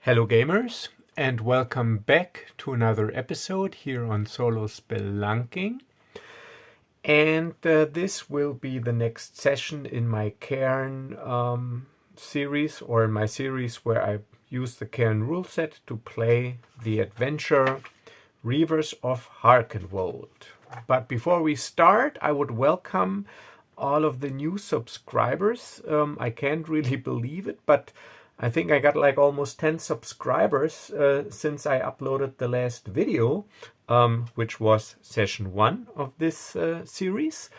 Hello gamers, and welcome back to another episode here on Solo Spelunking. And this will be the next session in my Cairn series, or in my series where I use the Cairn rule set to play the adventure Reavers of Harkenwold. But before we start, I would welcome all of the new subscribers. I can't really believe it, but I think I got like almost 10 subscribers since I uploaded the last video, which was session 1 of this series.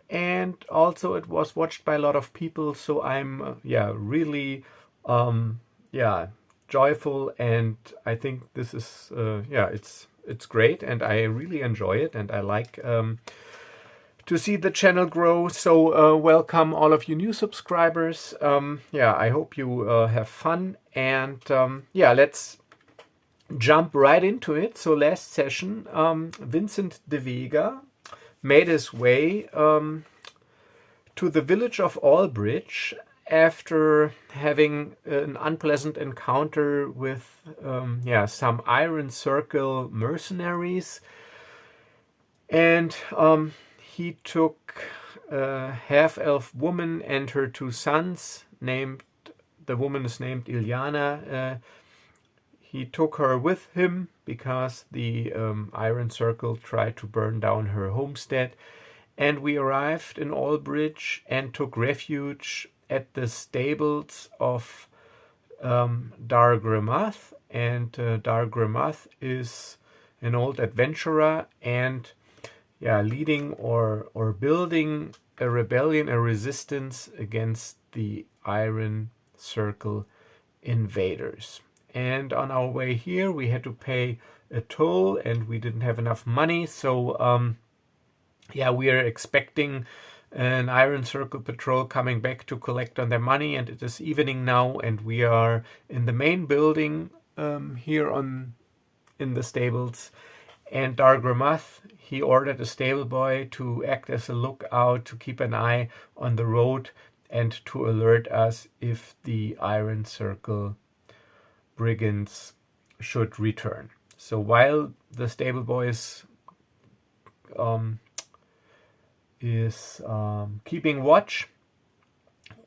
And also it was watched by a lot of people, so I'm really joyful, and I think this is it's great, and I really enjoy it, and I like to see the channel grow. So welcome all of you new subscribers. I hope you have fun, and let's jump right into it. So last session, Vincent de Vega made his way to the village of Albridge after having an unpleasant encounter with some Iron Circle mercenaries, and he took a half-elf woman and her 2 sons. The woman is named Ilyana. He took her with him because the Iron Circle tried to burn down her homestead. And we arrived in Albridge and took refuge at the stables of Dargremath. And Dargremath is an old adventurer and leading or building a rebellion, a resistance against the Iron Circle invaders. And on our way here, we had to pay a toll, and we didn't have enough money. So, we are expecting an Iron Circle patrol coming back to collect on their money. And it is evening now, and we are in the main building here in the stables. And Dargremath, he ordered a stable boy to act as a lookout, to keep an eye on the road, and to alert us if the Iron Circle brigands should return. So while the stable boy is keeping watch,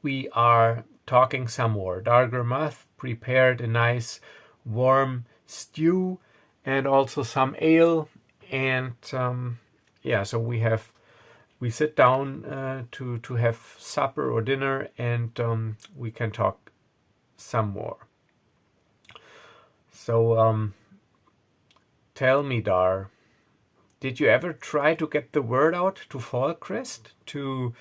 we are talking some more. Dargremath prepared a nice warm stew and also some ale, and so we sit down to have supper or dinner, and we can talk some more. So tell me, Dar, did you ever try to get the word out to Fallcrest to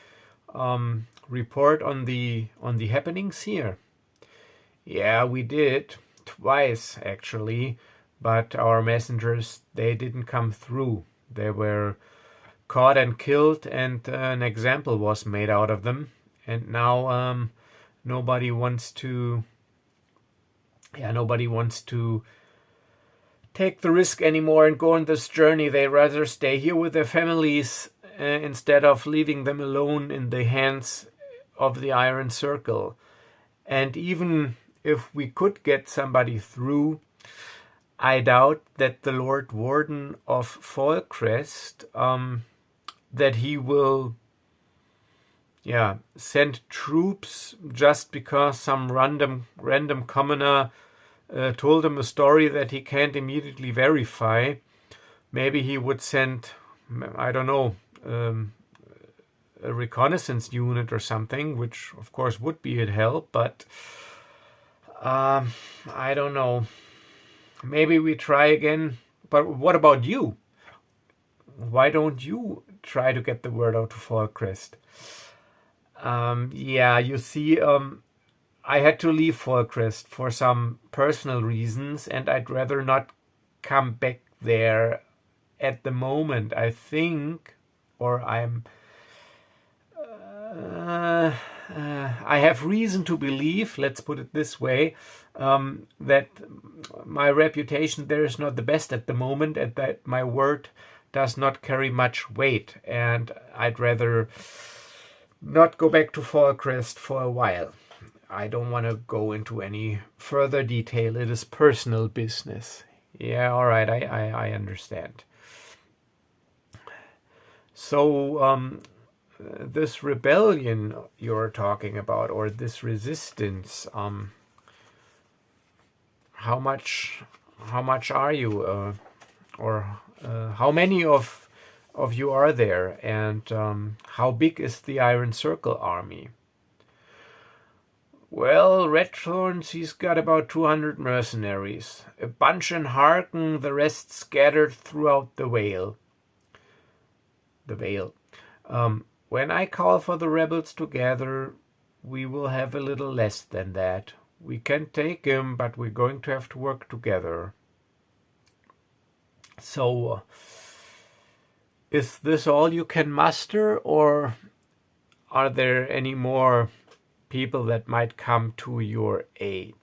report on the happenings here? Yeah, we did twice actually. But our messengers, they didn't come through. They were caught and killed, and an example was made out of them. And now nobody wants to take the risk anymore and go on this journey. They rather stay here with their families instead of leaving them alone in the hands of the Iron Circle. And even if we could get somebody through, I doubt that the Lord Warden of Fallcrest, that he will send troops just because some random commoner told him a story that he can't immediately verify. Maybe he would send, I don't know, a reconnaissance unit or something, which of course would be a help, but I don't know. Maybe we try again. But what about you? Why don't you try to get the word out to Fallcrest? You see, I had to leave Fallcrest for some personal reasons, and I'd rather not come back there at the moment. I think, or I have reason to believe, let's put it this way, that my reputation there is not the best at the moment, and that my word does not carry much weight, and I'd rather not go back to Fallcrest for a while. I don't want to go into any further detail. It is personal business. Yeah, all right, I understand. So this rebellion you're talking about, or this resistance, how much are you, or how many of you are there, and how big is the Iron Circle army? Well, Redthorns, he's got about 200 mercenaries, a bunch in Harken, the rest scattered throughout the Vale. When I call for the rebels to gather, we will have a little less than that. We can take him, but we're going to have to work together. So, is this all you can muster, or are there any more people that might come to your aid?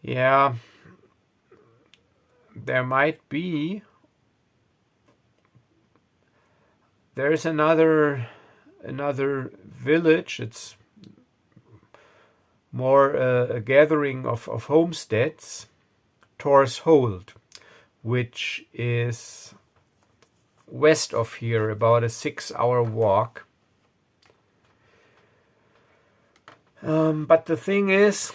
Yeah, there might be. There's another village. It's more a gathering of homesteads, Torshold, which is west of here, about a 6-hour walk. But the thing is,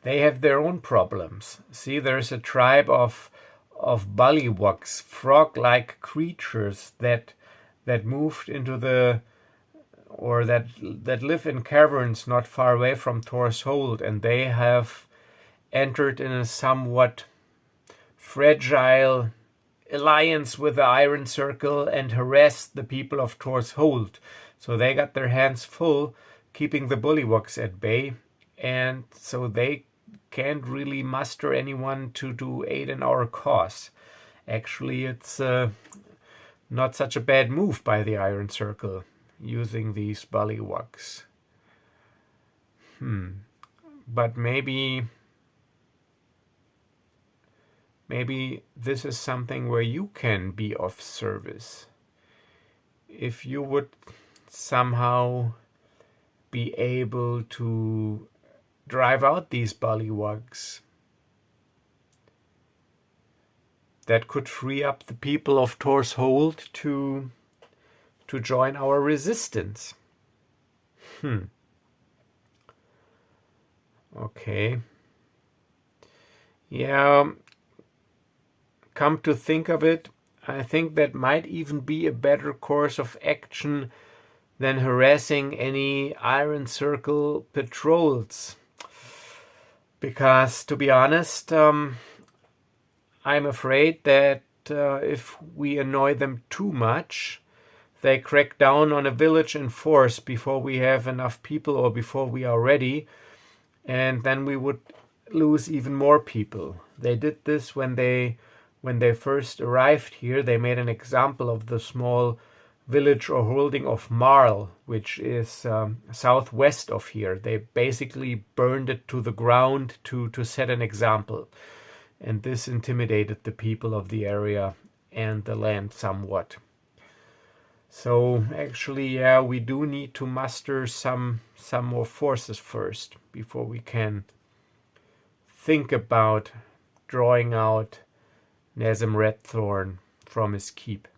they have their own problems. See, there's a tribe of bullywugs, frog-like creatures that moved into the, or that live in caverns not far away from Torshold, and they have entered in a somewhat fragile alliance with the Iron Circle and harassed the people of Torshold. So they got their hands full keeping the bullywugs at bay, and so they can't really muster anyone to aid in our cause. Actually, it's not such a bad move by the Iron Circle using these bullywugs. But maybe this is something where you can be of service. If you would somehow be able to drive out these bullywugs, that could free up the people of Torshold to join our resistance. Okay. Yeah, come to think of it, I think that might even be a better course of action than harassing any Iron Circle patrols. Because, to be honest, I'm afraid that if we annoy them too much, they crack down on a village in force before we have enough people or before we are ready, and then we would lose even more people. They did this when they first arrived here. They made an example of the small village or holding of Marl, which is southwest of here. They basically burned it to the ground to set an example. And this intimidated the people of the area and the land somewhat. So actually, yeah, we do need to muster some more forces first before we can think about drawing out Nazem Redthorn from his keep.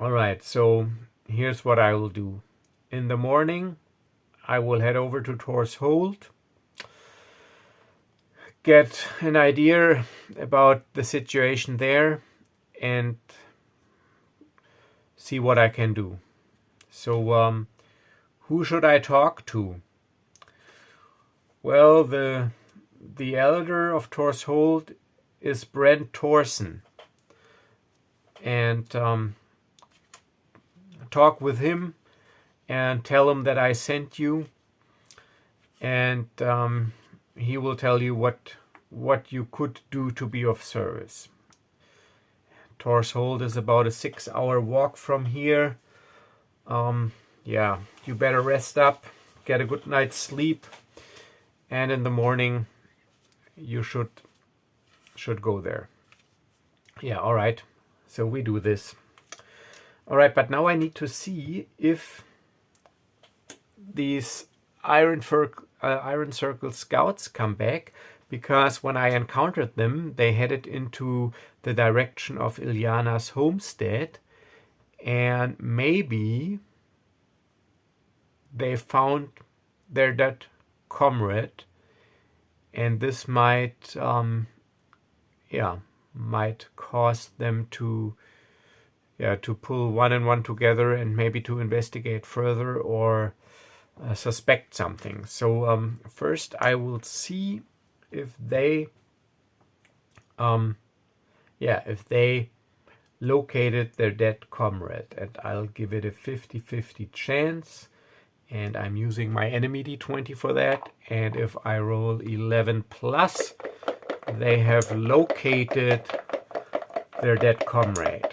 Alright, so here's what I will do. In the morning, I will head over to Torshold, get an idea about the situation there, and see what I can do. So, who should I talk to? Well, the elder of Torshold is Brent Thorsen, and talk with him and tell him that I sent you, and he will tell you what you could do to be of service. Torshold is about a 6-hour walk from here. Yeah, you better rest up, get a good night's sleep, and in the morning you should go there. Yeah, all right. So we do this. All right, but now I need to see if these Iron Circle scouts come back, because when I encountered them, they headed into the direction of Ilyana's homestead, and maybe they found their dead comrade, and this might might cause them to pull one and one together and maybe to investigate further or suspect something. So first I will see if they located their dead comrade, and I'll give it a 50-50 chance, and I'm using my enemy d20 for that, and if I roll 11 plus, they have located their dead comrade.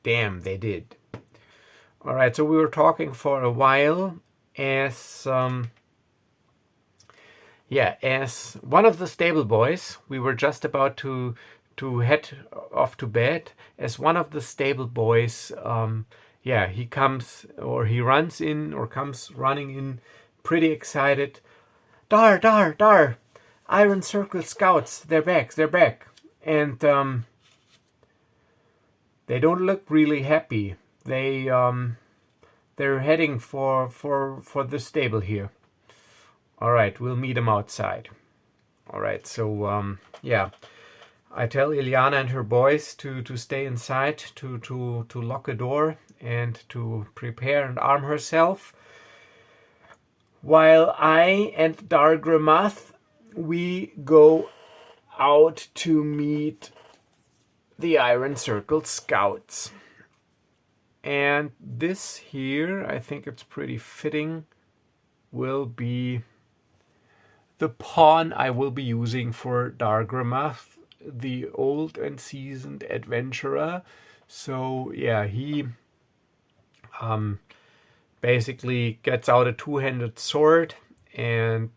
Damn, they did. All right, so we were talking for a while as one of the stable boys. We were just about to head off to bed. As one of the stable boys, he comes, or he runs in, or comes running in, pretty excited. Dar! Iron Circle scouts, they're back. And they don't look really happy. They're heading for the stable here. All right, we'll meet them outside. All right, so I tell Ilyana and her boys to stay inside, to lock a door and to prepare and arm herself, while I and Dargramath, we go out to meet the Iron Circle scouts. And this here, I think it's pretty fitting, will be the pawn I will be using for Dargramath, the old and seasoned adventurer. So yeah, he basically gets out a two-handed sword, and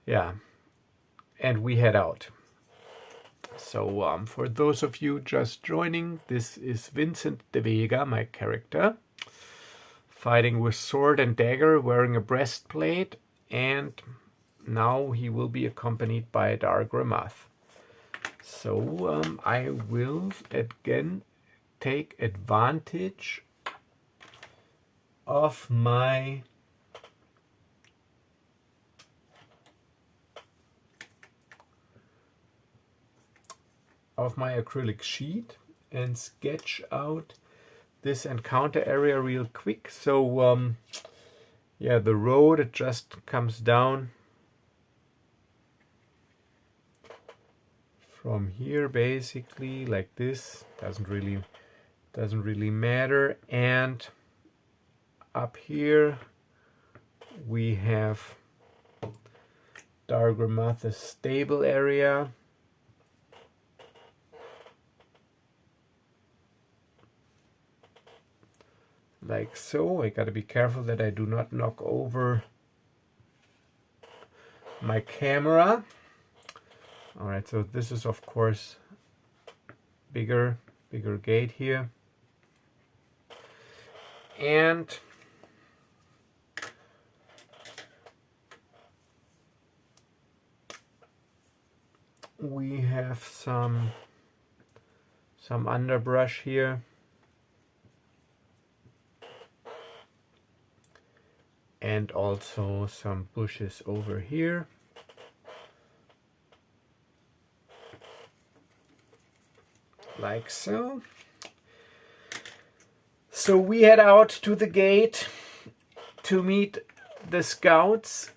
and we head out. So for those of you just joining, this is Vincent de Vega, my character, fighting with sword and dagger, wearing a breastplate, and now he will be accompanied by Dargramath. So I will again take advantage of my acrylic sheet and sketch out this encounter area real quick. So the road, it just comes down from here basically like this. Doesn't really matter. And up here we have Dargramath's stable area. Like so. I gotta be careful that I do not knock over my camera. All right, so this is of course bigger gate here. And we have some underbrush here. And also some bushes over here. Like so. So we head out to the gate to meet the scouts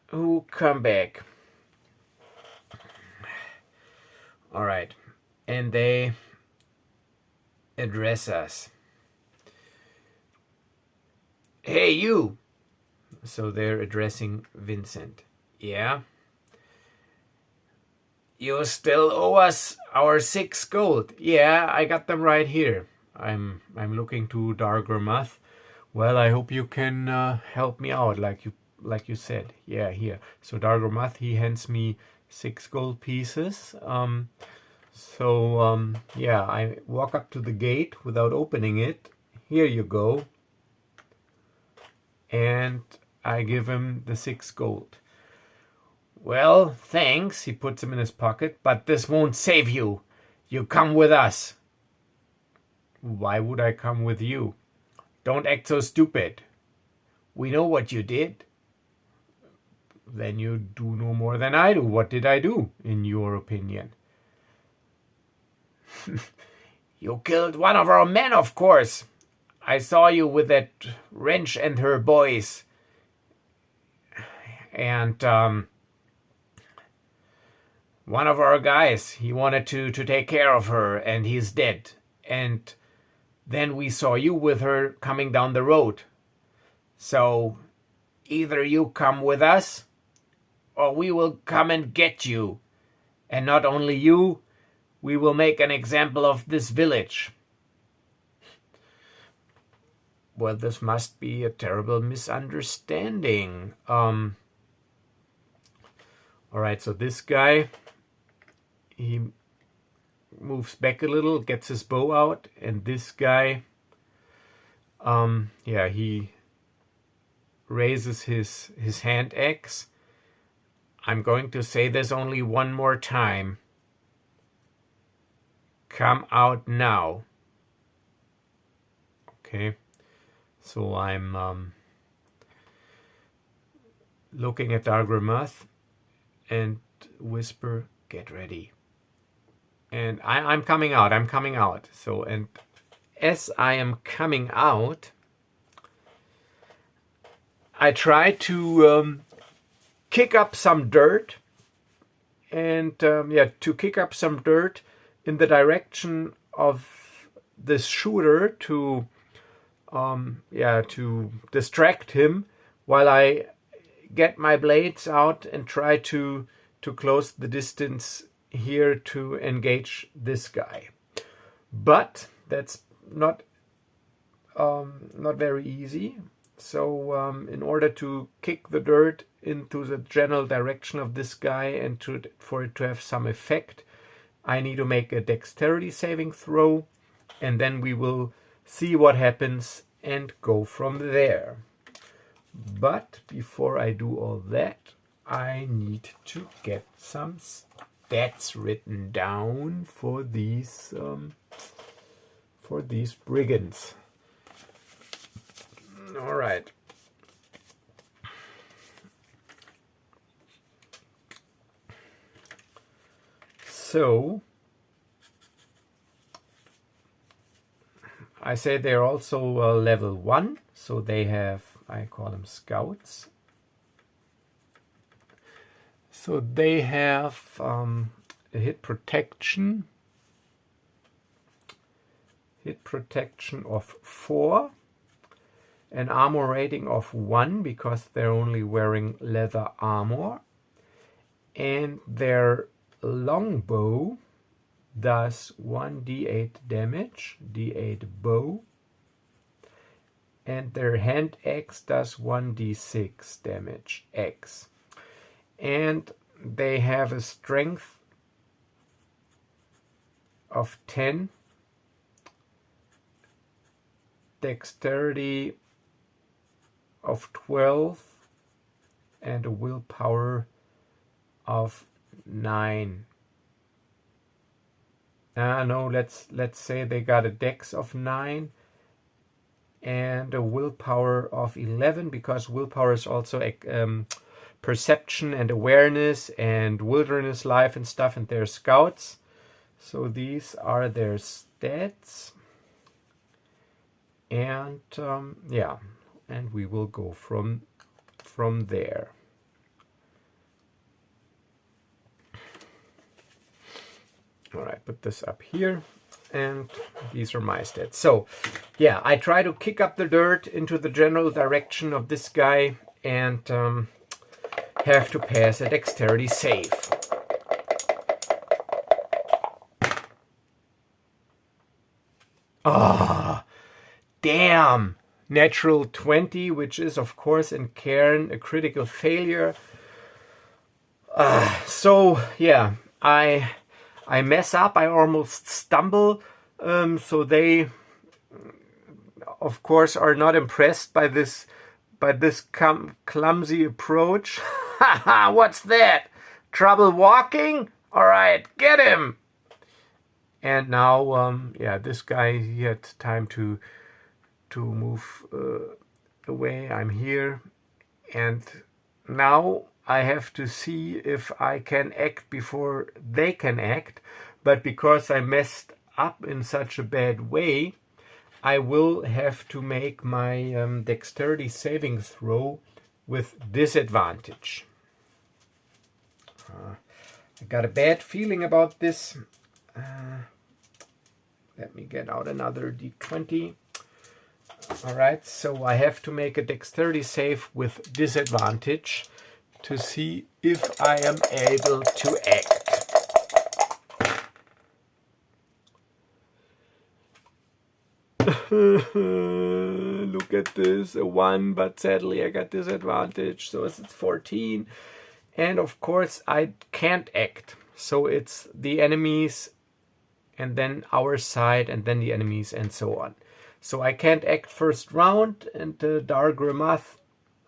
who come back. All right. And they address us. Hey, you! So they're addressing Vincent. Yeah? You still owe us our 6 gold. Yeah, I got them right here. I'm looking to Dargramath. Well, I hope you can help me out, like you said. Yeah, here. So Dargramath, he hands me 6 gold pieces. Yeah, I walk up to the gate without opening it. Here you go. And I give him the 6 gold. Well, thanks, he puts him in his pocket, but this won't save you. You come with us. Why would I come with you? Don't act so stupid. We know what you did. Then you do no more than I do. What did I do, in your opinion? You killed one of our men, of course. I saw you with that wench and her boys. And one of our guys, he wanted to take care of her, and he's dead. And then we saw you with her coming down the road. So either you come with us, or we will come and get you. And not only you, we will make an example of this village. Well, this must be a terrible misunderstanding. All right, so this guy, he moves back a little, gets his bow out, and this guy, yeah, he raises his hand axe. I'm going to say this only one more time. Come out now. Okay, so I'm looking at Dargrimath and whisper, get ready. And I'm coming out, I'm coming out. So, and as I am coming out, I try to kick up some dirt, and yeah, to kick up some dirt in the direction of this shooter to distract him while I get my blades out and try to close the distance here to engage this guy. But that's not very easy. So in order to kick the dirt into the general direction of this guy and for it to have some effect, I need to make a dexterity saving throw, and then we will see what happens and go from there. But before I do all that, I need to get some stats written down for these brigands. All right. So I say they're also level 1, so they have, I call them scouts. So they have a hit protection of 4, an armor rating of 1 because they're only wearing leather armor, and their longbow does 1d8 damage, d8 bow, and their hand axe does 1d6 damage, axe. And they have a strength of 10, dexterity of 12, and a willpower of 9. No, let's say they got a dex of 9 and a willpower of 11, because willpower is also perception and awareness and wilderness life and stuff, and they're scouts. So these are their stats. And yeah, and we will go from there. All right, put this up here, and these are my stats. So yeah, I try to kick up the dirt into the general direction of this guy, and have to pass a dexterity save. Ah, damn! Natural 20, which is of course in Cairn a critical failure. So yeah, I mess up. I almost stumble. So they, of course, are not impressed by this clumsy approach. Haha, what's that? Trouble walking? All right, get him. And now, yeah, this guy, he had time to move away. I'm here, and now I have to see if I can act before they can act. But because I messed up in such a bad way, I will have to make my dexterity saving throw with disadvantage. I got a bad feeling about this. Let me get out another d20. All right, so I have to make a dexterity save with disadvantage to see if I am able to act. Look at this, a 1, but sadly I got disadvantage, so it's 14. And of course I can't act, so it's the enemies and then our side and then the enemies and so on. So I can't act first round, and Dargramath,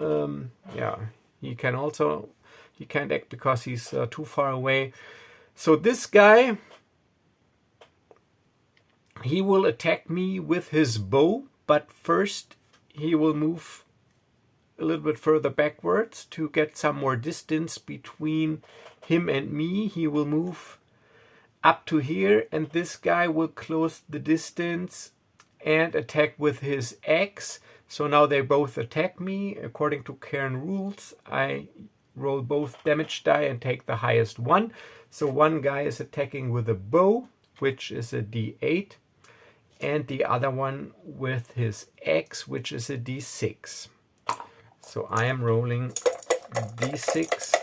yeah, he can't act because he's too far away. So this guy, he will attack me with his bow, but first he will move a little bit further backwards to get some more distance between him and me. He will move up to here, and this guy will close the distance and attack with his axe. So now they both attack me. According to Cairn rules, I roll both damage die and take the highest one. So one guy is attacking with a bow, which is a d8, and the other one with his axe, which is a d6. So I am rolling d6,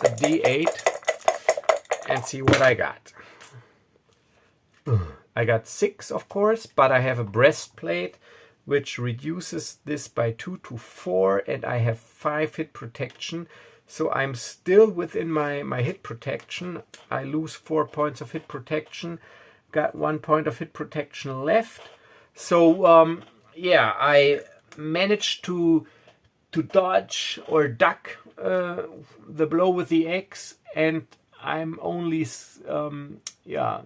a d8, and see what I got. I got 6, of course, but I have a breastplate, which reduces this by 2 to 4, and I have 5 hit protection. So I'm still within my hit protection. I lose 4 points of hit protection. Got 1 point of hit protection left. So yeah, I managed to dodge or duck the blow with the axe, and I'm only yeah,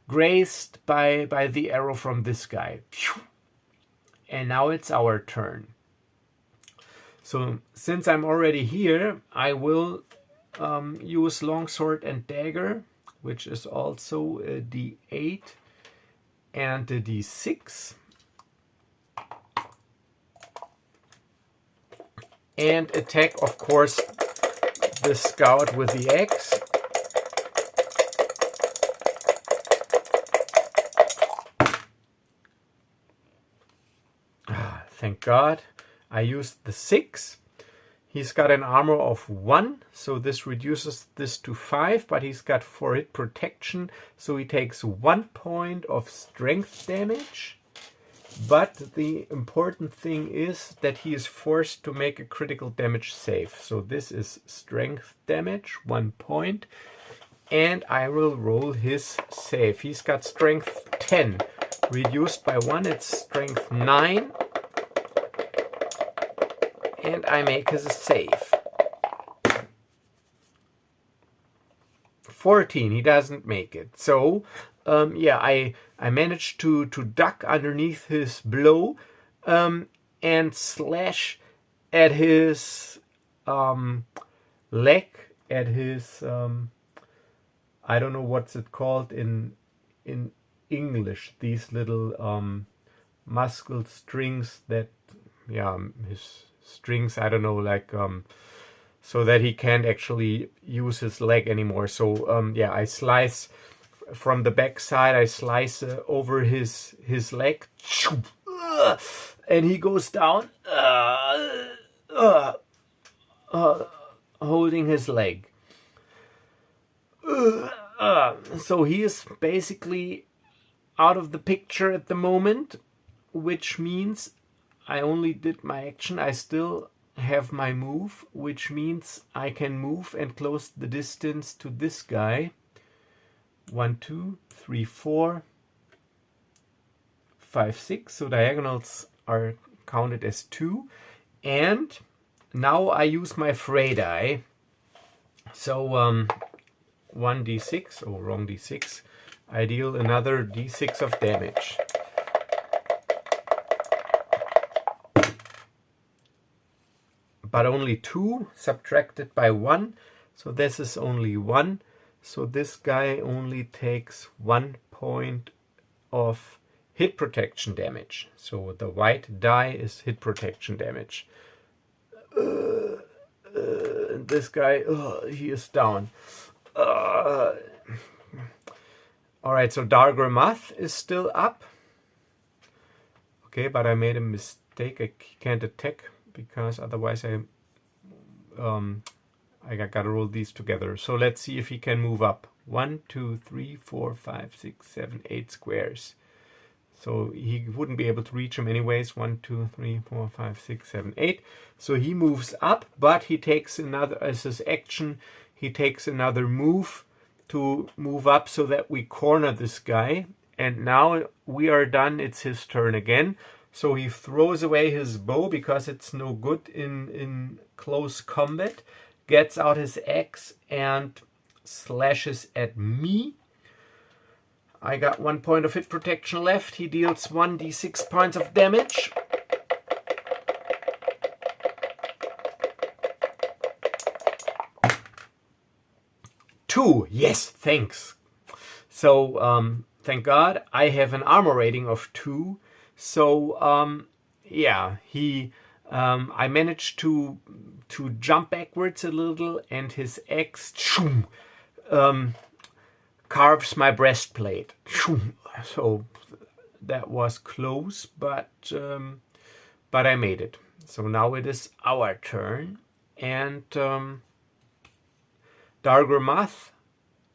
grazed by the arrow from this guy. And now it's our turn. So since I'm already here, I will use longsword and dagger, which is also a d8 and a d6. And attack, of course, the scout with the axe. Thank God. I used the 6. He's got an armor of 1, so this reduces this to 5, but he's got 4 hit protection, so he takes 1 point of strength damage. But the important thing is that he is forced to make a critical damage save. So this is strength damage, 1 point, and I will roll his save. He's got strength 10, reduced by 1, it's strength 9. And I make his save. 14, he doesn't make it. So, yeah, I managed to duck underneath his blow and slash at his leg, at his, I don't know what's it called in English, these little muscle strings that, yeah, his strings, I don't know, like so that he can't actually use his leg anymore. So yeah, I slice from the back side, I slice over his leg, and he goes down holding his leg. So he is basically out of the picture at the moment, which means I only did my action. I still have my move, which means I can move and close the distance to this guy. 1, 2, 3, 4, 5, 6. So diagonals are counted as 2. And now I use my fray die. So 1d6, oh wrong d6. I deal another d6 of damage. But only 2 subtracted by 1. So this is only 1. So this guy only takes 1 point of hit protection damage. So the white die is hit protection damage. This guy, he is down. Alright, so Dargramath is still up. Okay, but I made a mistake. I can't attack because otherwise I gotta roll these together. So let's see if he can move up. 1, 2, 3, 4, 5, 6, 7, 8 squares. So he wouldn't be able to reach him anyways. 1, 2, 3, 4, 5, 6, 7, 8. So he moves up, but he takes another, as his action, he takes another move to move up so that we corner this guy. And now we are done. It's his turn again. So he throws away his bow because it's no good in close combat. Gets out his axe and slashes at me. I got 1 point of hit protection left. He deals 1d6 points of damage. Two. Yes, thanks. So, thank God, I have an armor rating of 2. So, yeah, I managed to jump backwards a little, and his axe carves my breastplate. So that was close, but I made it. So now it is our turn, and Dargramath,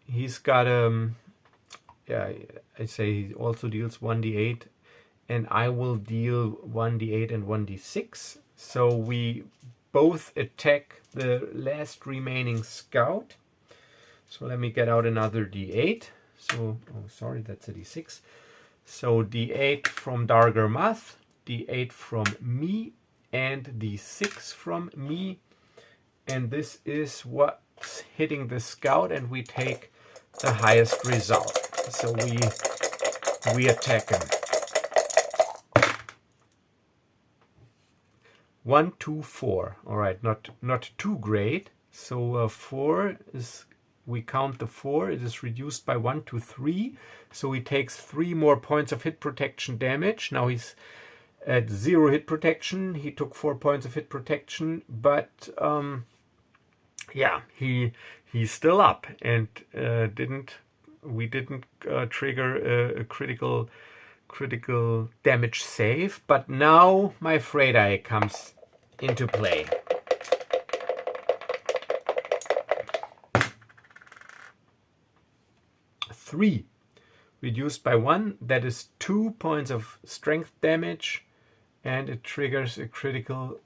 he's got yeah, I say he also deals 1d8, and I will deal 1d8 and 1d6. So we both attack the last remaining scout. So let me get out another d8. So, oh sorry, that's a d6. So d8 from Dargramath, d8 from me, and d6 from me. And this is what's hitting the scout, and we take the highest result. So we attack him. 1, 2, 4. All right, not too great. So 4 is, we count the 4. It is reduced by 1 to 3. So he takes 3 more points of hit protection damage. Now he's at 0 hit protection. He took 4 points of hit protection, but yeah, he's still up, and we didn't trigger a critical damage save. But now my fray die comes into play. Three reduced by 1. That is 2 points of strength damage, and it triggers a critical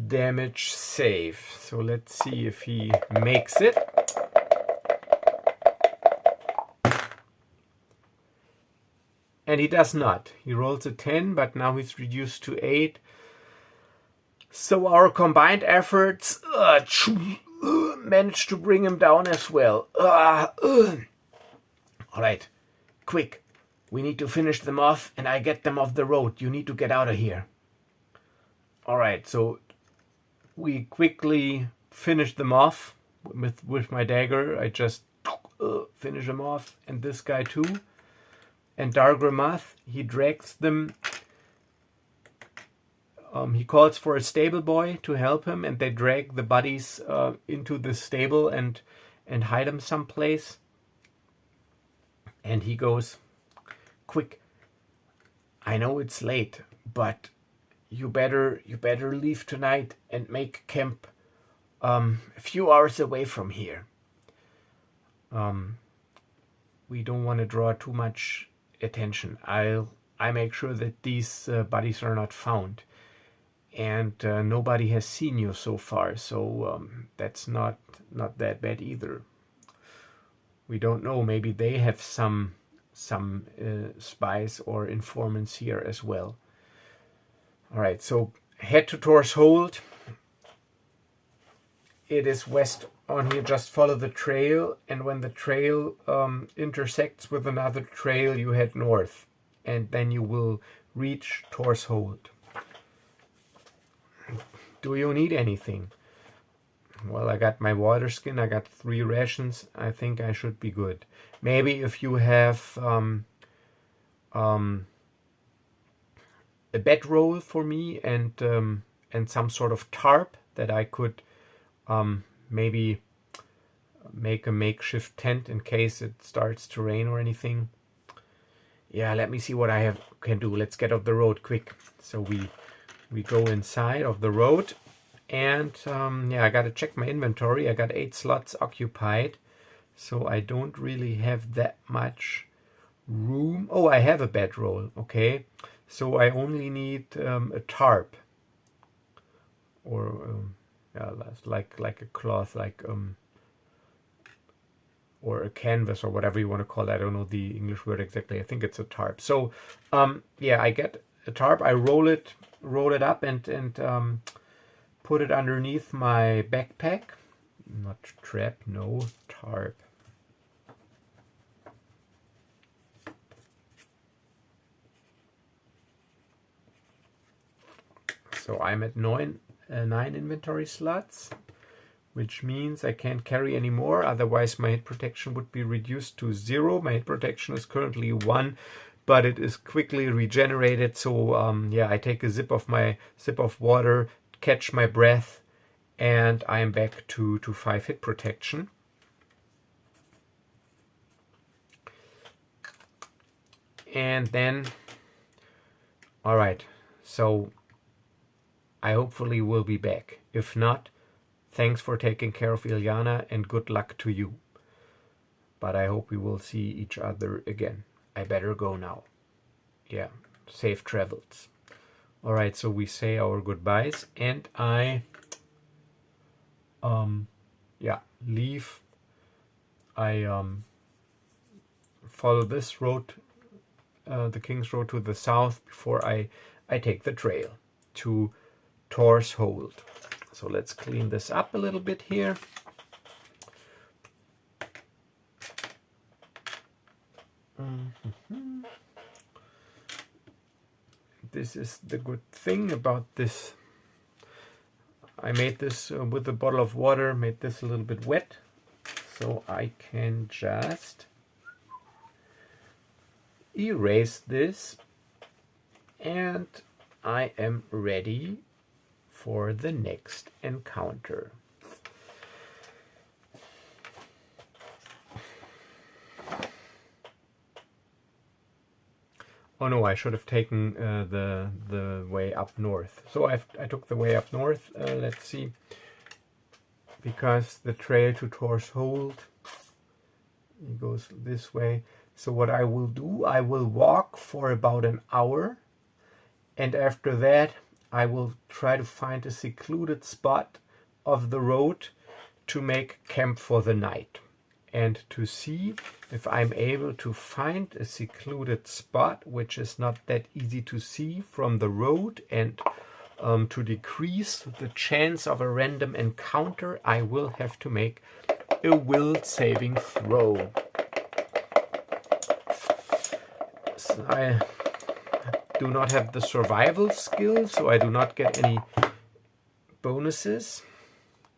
damage save. So let's see if he makes it. And he does not. He rolls a 10, but now he's reduced to 8. So our combined efforts managed to bring him down as well. All right, quick. We need to finish them off, and I get them off the road. You need to get out of here. All right, so we quickly finish them off with my dagger. I just finish them off, and this guy too. And Dargramath, he drags them. He calls for a stable boy to help him, and they drag the bodies into the stable and hide them someplace. And he goes, "Quick! I know it's late, but you better leave tonight and make camp a few hours away from here. We don't want to draw too much attention. I'll I make sure that these bodies are not found. And nobody has seen you so far, so that's not that bad either. We don't know, maybe they have some spies or informants here as well. All right, so head to Thor's Hold. It is west on here. Just follow the trail, and when the trail intersects with another trail, you head north, and then you will reach Thor's Hold. Do you need anything? Well, I got my water skin, I got 3 rations. I think I should be good. Maybe if you have a bedroll for me and some sort of tarp that I could maybe make a makeshift tent in case it starts to rain or anything. Yeah, let me see what I can do. Let's get off the road quick. So we go inside of the road. And yeah, I gotta check my inventory. I got 8 slots occupied, so I don't really have that much room. Oh, I have a bedroll. Okay, so I only need a tarp, or yeah, like a cloth, like or a canvas, or whatever you want to call it. I don't know the English word exactly. I think it's a tarp. So yeah, I get a tarp. I roll it up and put it underneath my backpack. Not trap, no, tarp. So I'm at 9 inventory slots, which means I can't carry any more. Otherwise, my hit protection would be reduced to 0. My hit protection is currently 1, but it is quickly regenerated. So yeah, I take a sip of water, catch my breath, and I am back to 5 hit protection. And then, all right, so I hopefully will be back. If not, thanks for taking care of Ilyana and good luck to you. But I hope we will see each other again. I better go now. Yeah, safe travels. All right, so we say our goodbyes, and I yeah, leave. I follow this road, the King's Road to the south, before I take the trail to Thor's Hold. So let's clean this up a little bit here. This is the good thing about this. I made this with a bottle of water, made this a little bit wet, so I can just erase this, and I am ready for the next encounter. Oh no, I should have taken the way up north. So I took the way up north. Let's see, because the trail to Thor's Hold, it goes this way. So what I will do, I will walk for about an hour, and after that I will try to find a secluded spot of the road to make camp for the night, and to see if I'm able to find a secluded spot which is not that easy to see from the road, and to decrease the chance of a random encounter, I will have to make a will saving throw. So I do not have the survival skill, so I do not get any bonuses.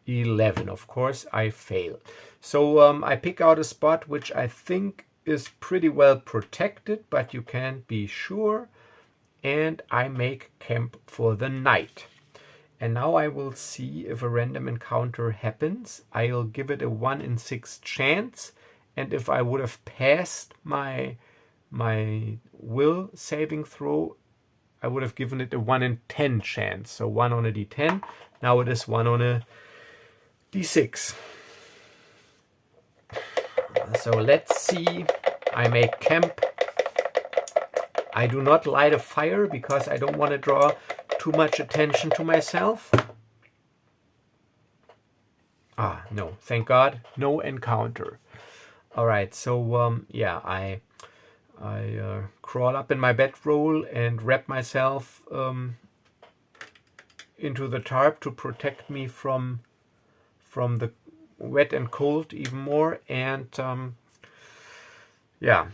11, of course, I fail. So I pick out a spot which I think is pretty well protected, but you can't be sure, and I make camp for the night. And now I will see if a random encounter happens. I'll give it a 1 in 6 chance, and if I would have passed my will saving throw, I would have given it a 1 in 10 chance. So 1 on a d10. Now it is 1 on a d6. So let's see. I make camp. I do not light a fire because I don't want to draw too much attention to myself. Ah, no, thank God, no encounter. All right, so yeah, I crawl up in my bedroll and wrap myself into the tarp to protect me from the wet and cold even more, and yeah,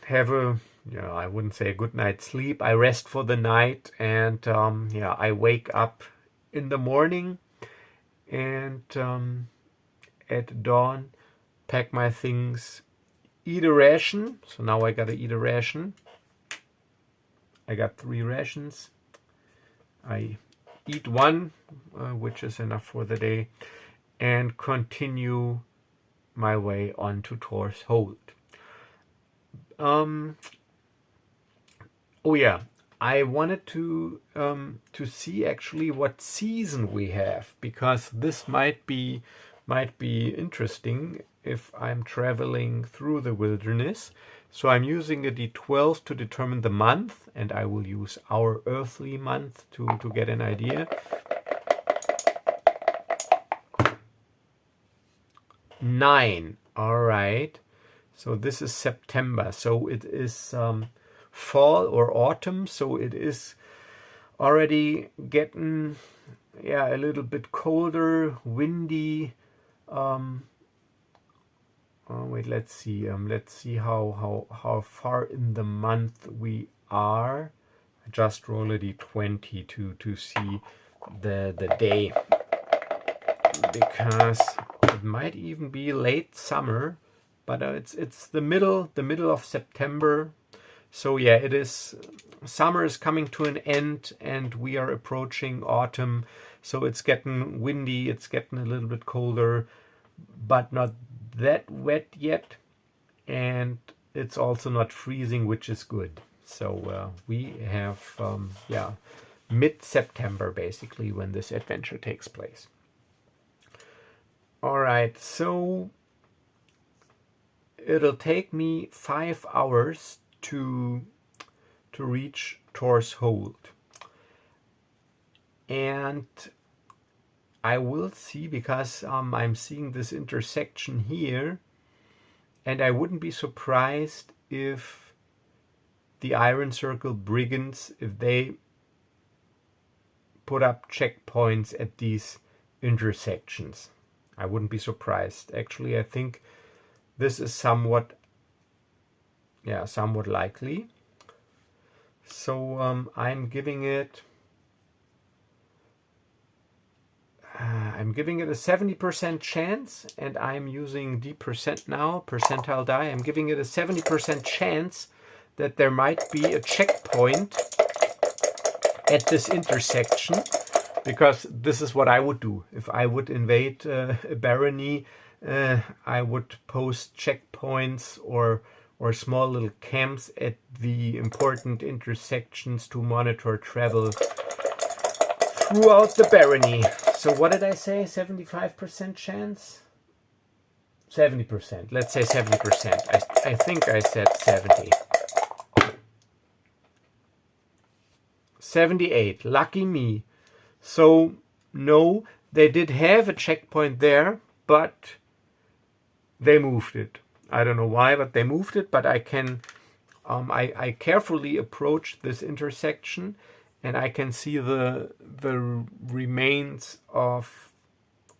have a, I wouldn't say a good night's sleep. I rest for the night, and yeah, I wake up in the morning, and at dawn, pack my things, eat a ration. So now I gotta eat a ration. I got 3 rations. I eat one, which is enough for the day, and continue my way on to Thor's Hold. Oh yeah, I wanted to see actually what season we have, because this might be interesting if I'm traveling through the wilderness. So I'm using a D12 to determine the month, and I will use our earthly month to get an idea. 9. All right. So this is September. So it is fall or autumn. So it is already getting, yeah, a little bit colder, windy. Oh, wait, let's see. Let's see how far in the month we are. I just roll a d20 to see the day, because it might even be late summer, but it's the middle of September. So yeah, it is. Summer is coming to an end, and we are approaching autumn. So it's getting windy. It's getting a little bit colder, but not that wet yet, and it's also not freezing, which is good. So we have yeah, mid-September basically when this adventure takes place. All right, so it'll take me 5 hours to reach Thor's Hold, and I will see, because I'm seeing this intersection here, and I wouldn't be surprised if the Iron Circle brigands, if they put up checkpoints at these intersections. I wouldn't be surprised. Actually, I think this is somewhat likely. So I'm giving it a 70% chance, and I'm using D% now, percentile die. I'm giving it a 70% chance that there might be a checkpoint at this intersection, because this is what I would do. If I would invade a barony, I would post checkpoints or small little camps at the important intersections to monitor travel throughout the barony. So what did I say? 75% chance? 70%. Let's say 70%. I think I said 70. 78. Lucky me. So no, they did have a checkpoint there, but they moved it. I don't know why, but they moved it. But I can, I carefully approached this intersection, and I can see the remains of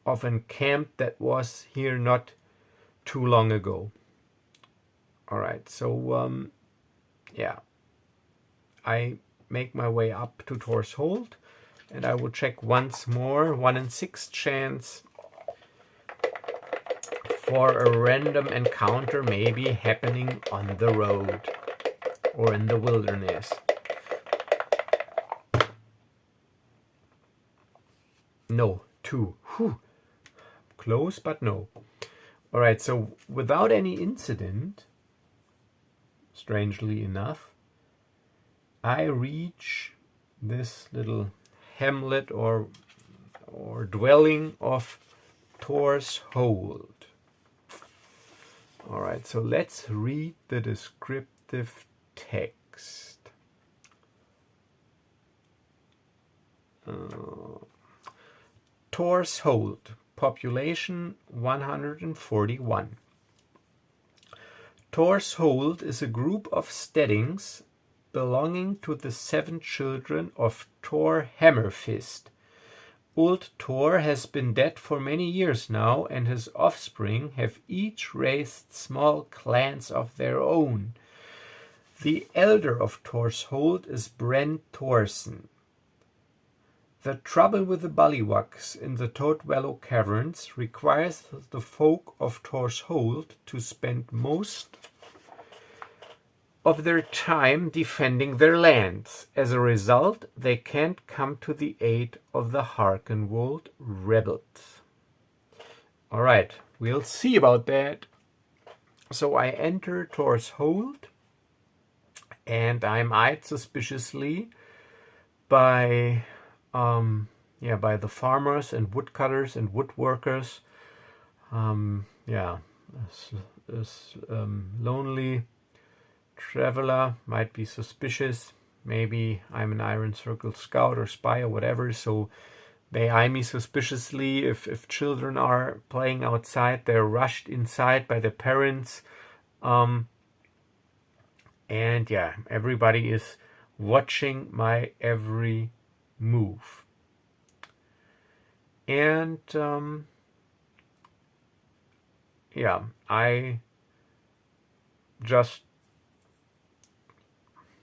a camp that was here not too long ago. All right, so yeah, I make my way up to Thor's Hold, and I will check once more. 1 in 6 chance for a random encounter maybe happening on the road or in the wilderness. No, 2. Whew. Close, but no. All right, so without any incident, strangely enough, I reach this little hamlet or dwelling of Thor's Hold. All right, so let's read the descriptive text. Torshold, population 141. Torshold is a group of steadings belonging to the 7 children of Thor Hammerfist. Old Thor has been dead for many years now, and his offspring have each raised small clans of their own. The elder of Torshold is Brent Thorsen. The trouble with the bullywugs in the Toadwallow Caverns requires the folk of Torshold to spend most of their time defending their lands. As a result, they can't come to the aid of the Harkenwold rebels. All right, we'll see about that. So I enter Torshold, and I'm eyed suspiciously by the farmers and woodcutters and woodworkers. This lonely traveler might be suspicious. Maybe I'm an Iron Circle scout or spy or whatever, so they eye me suspiciously. If children are playing outside, they're rushed inside by their parents. And yeah, everybody is watching my every move. And I just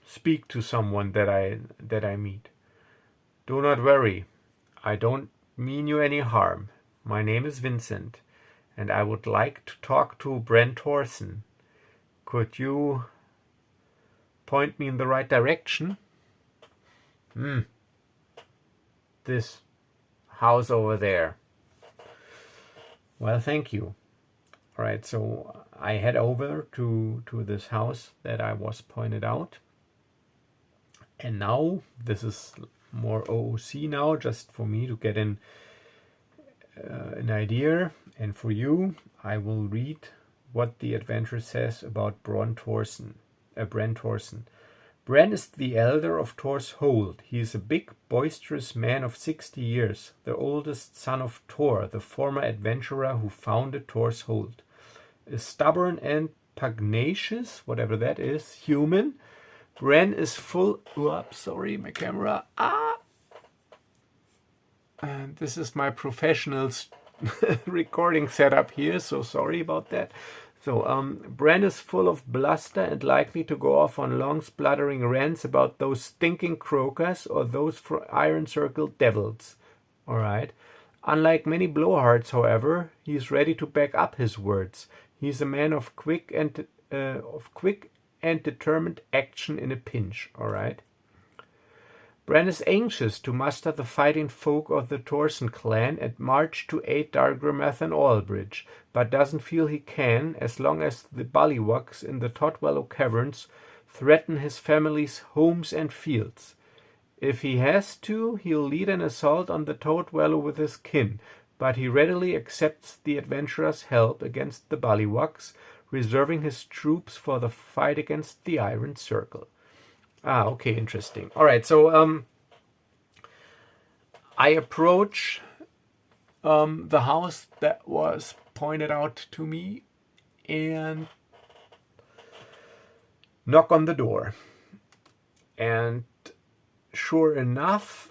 speak to someone that I meet. Do not worry, I don't mean you any harm. My name is Vincent, and I would like to talk to Brent Thorsen. Could you point me in the right direction? This house over there. Well, thank you. All right, so I head over to this house that I was pointed out. And now, this is more OOC now, just for me to get an idea. And for you, I will read what the adventure says about Brent Thorsen. Bran is the elder of Torshold. He is a big, boisterous man of 60 years, the oldest son of Thor, the former adventurer who founded Torshold. A stubborn and pugnacious, whatever that is, human, Bran is full... Oops, sorry, my camera. And this is my professional recording setup here, so sorry about that. So, Bran is full of bluster and likely to go off on long spluttering rants about those stinking croakers or those Iron Circle devils. Alright. Unlike many blowhards, however, he is ready to back up his words. He is a man of quick and determined action in a pinch. Alright. Bran is anxious to muster the fighting folk of the Thorsen clan and march to aid Dargrameth and Oilbridge, but doesn't feel he can as long as the bullywugs in the Toadwallow Caverns threaten his family's homes and fields. If he has to, he'll lead an assault on the Toadwallow with his kin, but he readily accepts the adventurer's help against the bullywugs, reserving his troops for the fight against the Iron Circle. Okay, interesting. All right, so I approach the house that was pointed out to me and knock on the door. And sure enough,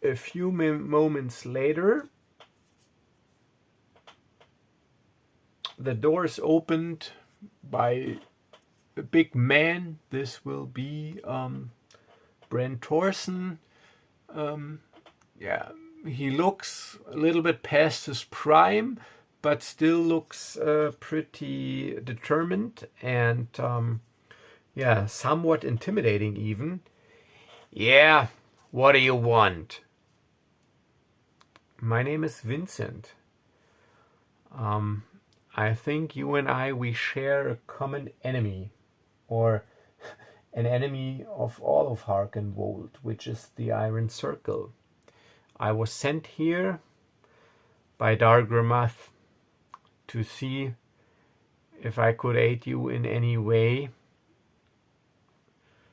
a few moments later, the door is opened by a big man. This will be Brent Thorsen. He looks a little bit past his prime, but still looks pretty determined and somewhat intimidating even. Yeah, what do you want? My name is Vincent. I think you and we share a common enemy, or an enemy of all of Harkenwold, which is the Iron Circle. I was sent here by Dargramath to see if I could aid you in any way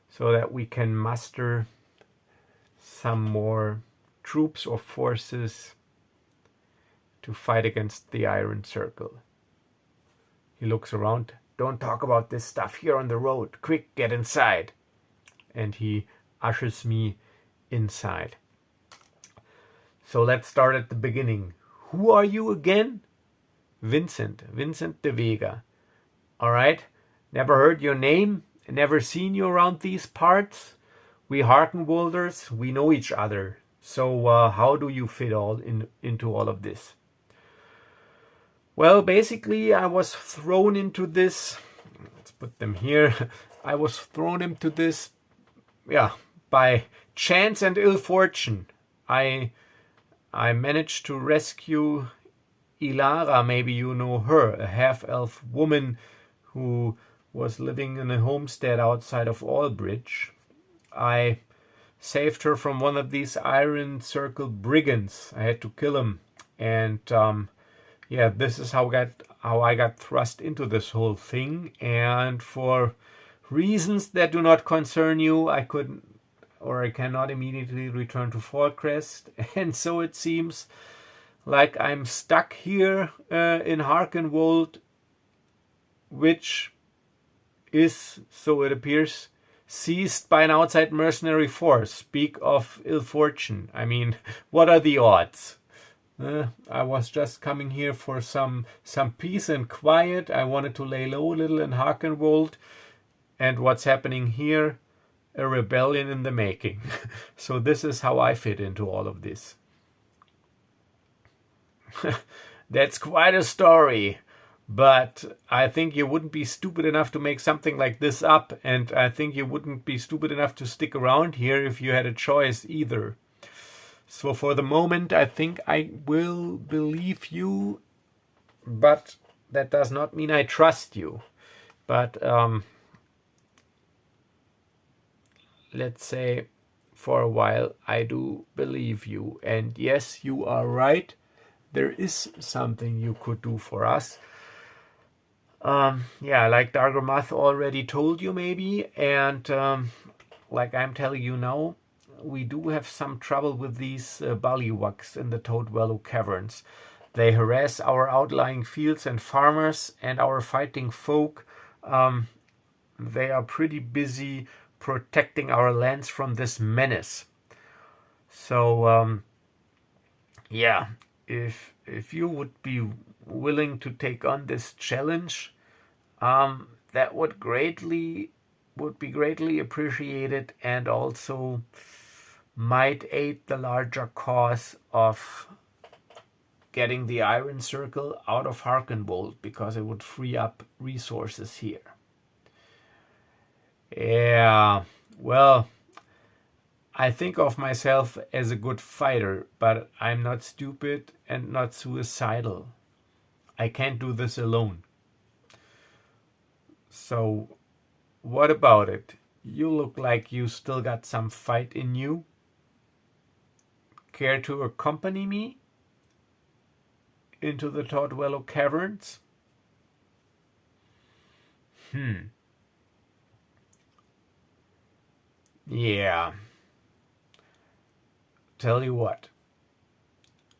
so that we can muster some more troops or forces to fight against the Iron Circle. He looks around. Don't talk about this stuff here on the road. Quick, get inside. And he ushers me inside. So let's start at the beginning. Who are you again? Vincent de Vega. All right. Never heard your name. Never seen you around these parts. We Harkenwolders, we know each other. So how do you fit into all of this? Well, basically, I was thrown into this. Let's put them here. I was thrown into this, by chance and ill fortune. I managed to rescue Ilara. Maybe you know her, a half-elf woman who was living in a homestead outside of Albridge. I saved her from one of these Iron Circle brigands. I had to kill him, and this is how I got thrust into this whole thing. And for reasons that do not concern you, I cannot immediately return to Fallcrest, and so it seems like I'm stuck here in Harkenwold, which is, so it appears, seized by an outside mercenary force. Speak of ill fortune. I mean, what are the odds? I was just coming here for some peace and quiet. I wanted to lay low a little in Harkenwold. And what's happening here? A rebellion in the making. So this is how I fit into all of this. That's quite a story. But I think you wouldn't be stupid enough to make something like this up. And I think you wouldn't be stupid enough to stick around here if you had a choice either. So for the moment, I think I will believe you. But that does not mean I trust you. But let's say for a while I do believe you. And yes, you are right. There is something you could do for us. Like Dargramath already told you maybe, and like I'm telling you now, we do have some trouble with these bullywugs in the Toadwallow Caverns. They harass our outlying fields and farmers and our fighting folk. They are pretty busy protecting our lands from this menace. So, if you would be willing to take on this challenge, that would be greatly appreciated, and also might aid the larger cause of getting the Iron Circle out of Harkenwold, because it would free up resources here. Yeah, well, I think of myself as a good fighter, but I'm not stupid and not suicidal. I can't do this alone. So, what about it? You look like you still got some fight in you. Care to accompany me into the Toadwallow Caverns? Yeah. Tell you what.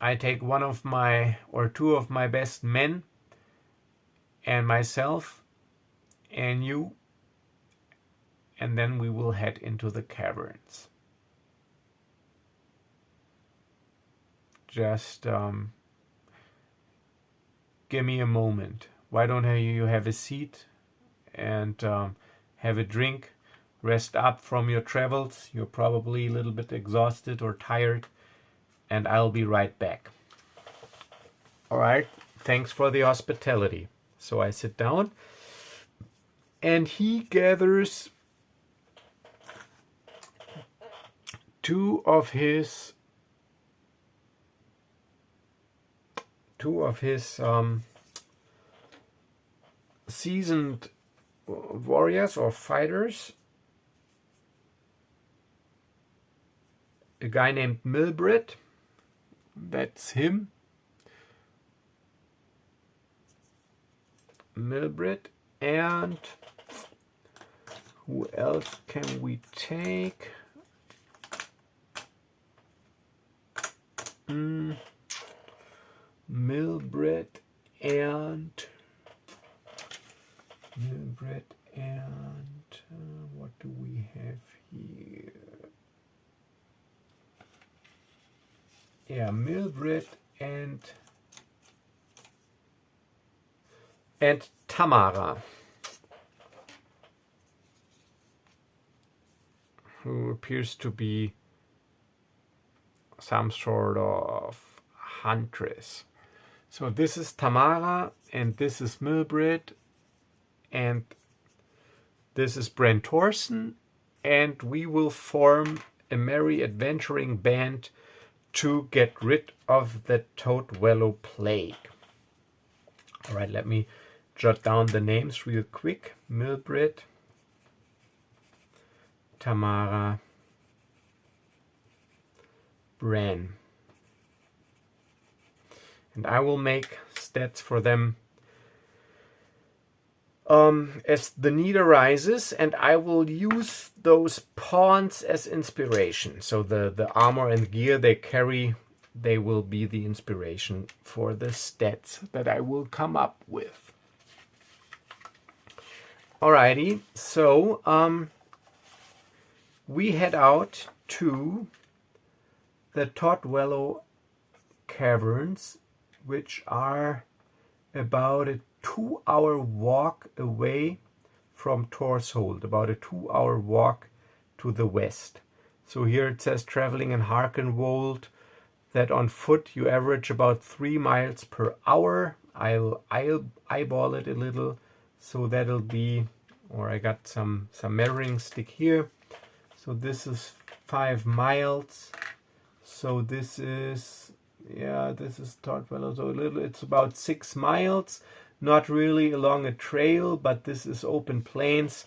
I take two of my best men, and myself, and you, and then we will head into the caverns. Just give me a moment. Why don't you have a seat and have a drink, rest up from your travels. You're probably a little bit exhausted or tired, and I'll be right back. All right, thanks for the hospitality. So I sit down, and he gathers two of his seasoned warriors or fighters. A guy named Milbrit, that's him, Milbrit, and who else can we take? Milbrit and what do we have here? Yeah, Milbrit and Tamara, who appears to be some sort of huntress. So this is Tamara, and this is Milbrit, and this is Brent Thorson, and we will form a merry adventuring band to get rid of the Toadwellow plague. All right, let me jot down the names real quick. Milbrit, Tamara, Bran. And I will make stats for them as the need arises, and I will use those pawns as inspiration. So the armor and gear they carry, they will be the inspiration for the stats that I will come up with. Alrighty, so we head out to the Toadwellow Caverns, which are about a 2-hour walk away from Torshold, about a 2-hour walk to the west. So here it says traveling in Harkenwold, that on foot you average about 3 miles per hour. I'll eyeball it a little, so that'll be, or I got some measuring stick here. So this is 5 miles. So this is, yeah, this is Toadwellow, so a little, it's about 6 miles. Not really along a trail, but this is open plains.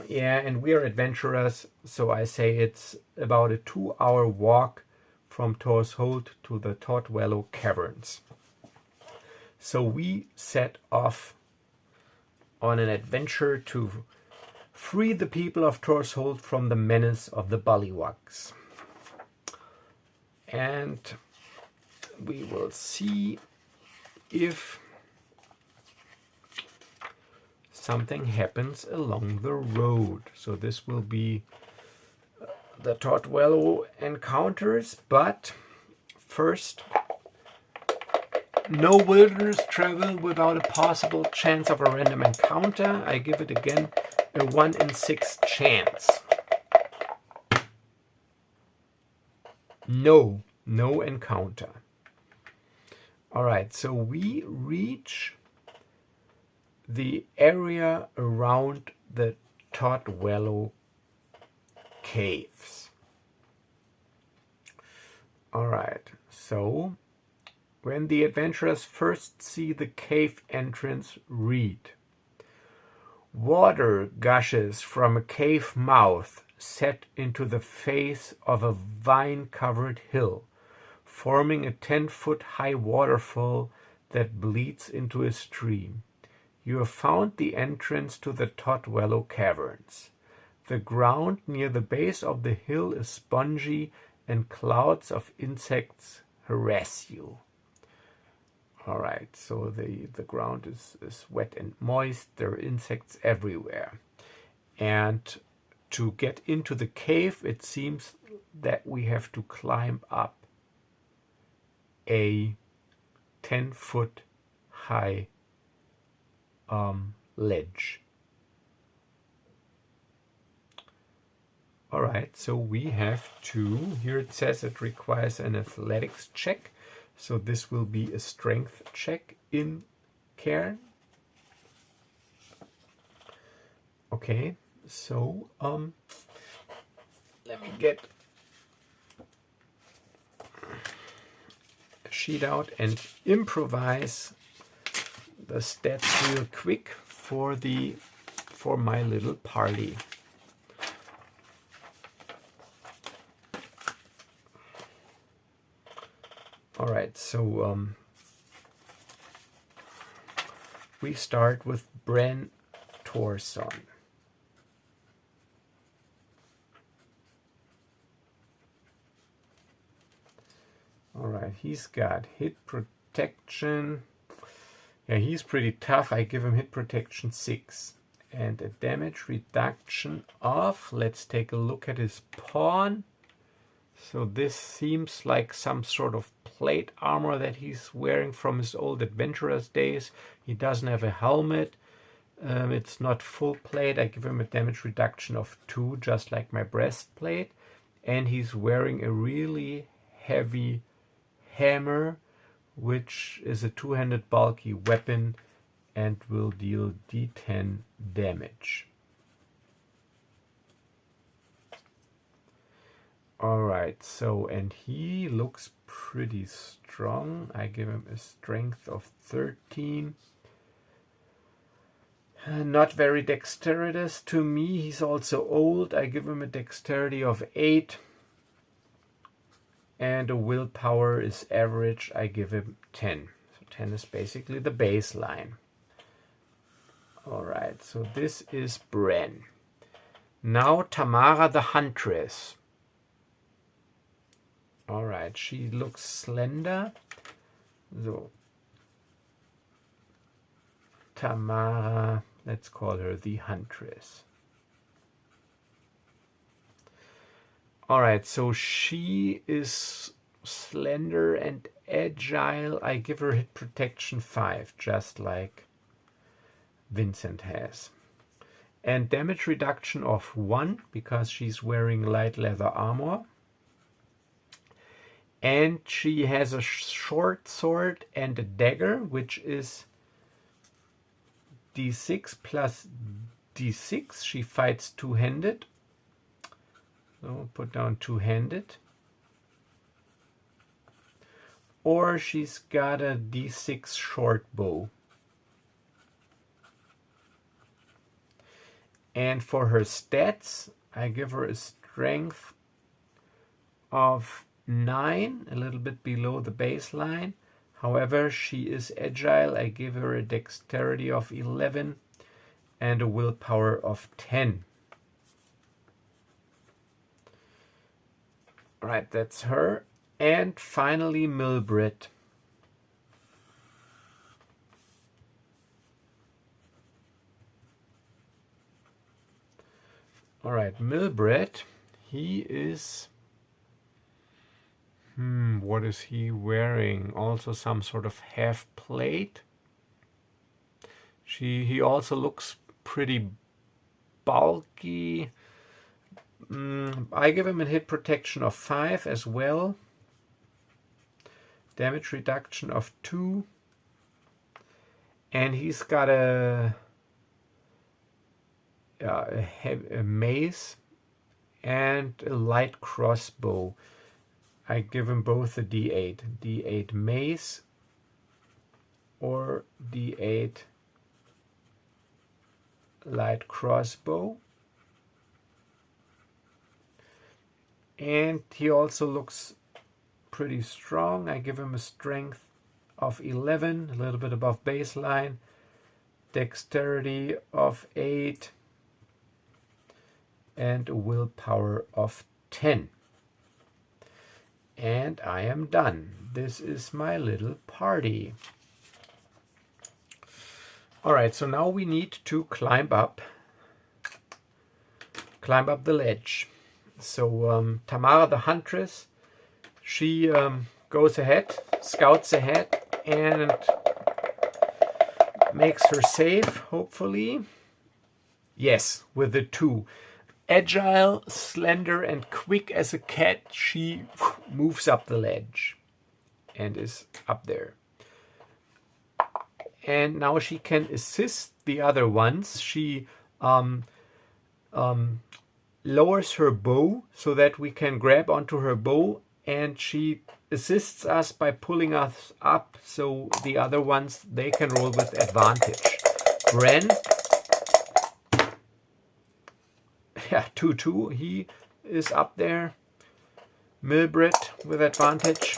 Yeah, and we are adventurers, so I say it's about a 2-hour walk from Torshold to the Toadwellow Caverns. So we set off on an adventure to free the people of Torshold from the menace of the bullywugs. And we will see if something happens along the road. So this will be the Toadwellow encounters, but first, no wilderness travel without a possible chance of a random encounter. I give it again a 1 in 6 chance. No encounter. All right, so we reach the area around the Toadwellow caves. All right, so when the adventurers first see the cave entrance, read: water gushes from a cave mouth set into the face of a vine-covered hill, forming a 10-foot high waterfall that bleeds into a stream. You have found the entrance to the Toadwellow Caverns. The ground near the base of the hill is spongy, and clouds of insects harass you. All right, so the ground is wet and moist. There are insects everywhere. And to get into the cave, it seems that we have to climb up a 10-foot high ledge. All right, so we have to, here it says it requires an athletics check. So this will be a strength check in Cairn. Okay, so let me get a sheet out and improvise the stats real quick for my little party. All right, so we start with Bren Torson. Alright, he's got hit protection. Yeah, he's pretty tough. I give him hit protection 6. And a damage reduction of, let's take a look at his pawn. So this seems like some sort of plate armor that he's wearing from his old adventurer's days. He doesn't have a helmet. It's not full plate. I give him a damage reduction of 2, just like my breastplate. And he's wearing a really heavy hammer, which is a two-handed bulky weapon and will deal d10 damage. Alright, so, and he looks pretty strong. I give him a strength of 13. Not very dexterous to me. He's also old. I give him a dexterity of 8. And a willpower is average. I give him 10. So 10 is basically the baseline. Alright, so this is Bren. Now Tamara the Huntress. Alright, she looks slender. So Tamara, let's call her the Huntress. Alright, so she is slender and agile. I give her hit protection 5, just like Vincent has. And damage reduction of 1, because she's wearing light leather armor. And she has a short sword and a dagger, which is d6 plus d6. She fights two-handed. So put down two-handed. Or she's got a d6 short bow. And for her stats, I give her a strength of 9, a little bit below the baseline. However, she is agile. I give her a dexterity of 11 and a willpower of 10. Right, that's her. And finally, Milbrit. Alright, Milbrit, he is... what is he wearing? Also some sort of half plate. He also looks pretty bulky. I give him a hit protection of 5 as well. Damage reduction of 2. And he's got a mace and a light crossbow. I give him both a d8. d8 mace or d8 light crossbow. And he also looks pretty strong. I give him a strength of 11, a little bit above baseline. Dexterity of 8. And a willpower of 10. And I am done. This is my little party. Alright, so now we need to climb up the ledge. So Tamara the Huntress, she goes ahead, scouts ahead, and makes her save, hopefully. Yes, with a 2. Agile, slender, and quick as a cat, she moves up the ledge and is up there. And now she can assist the other ones. She lowers her bow so that we can grab onto her bow, and she assists us by pulling us up so the other ones, they can roll with advantage. Bren, yeah, 2-2, he is up there. Milbrit with advantage.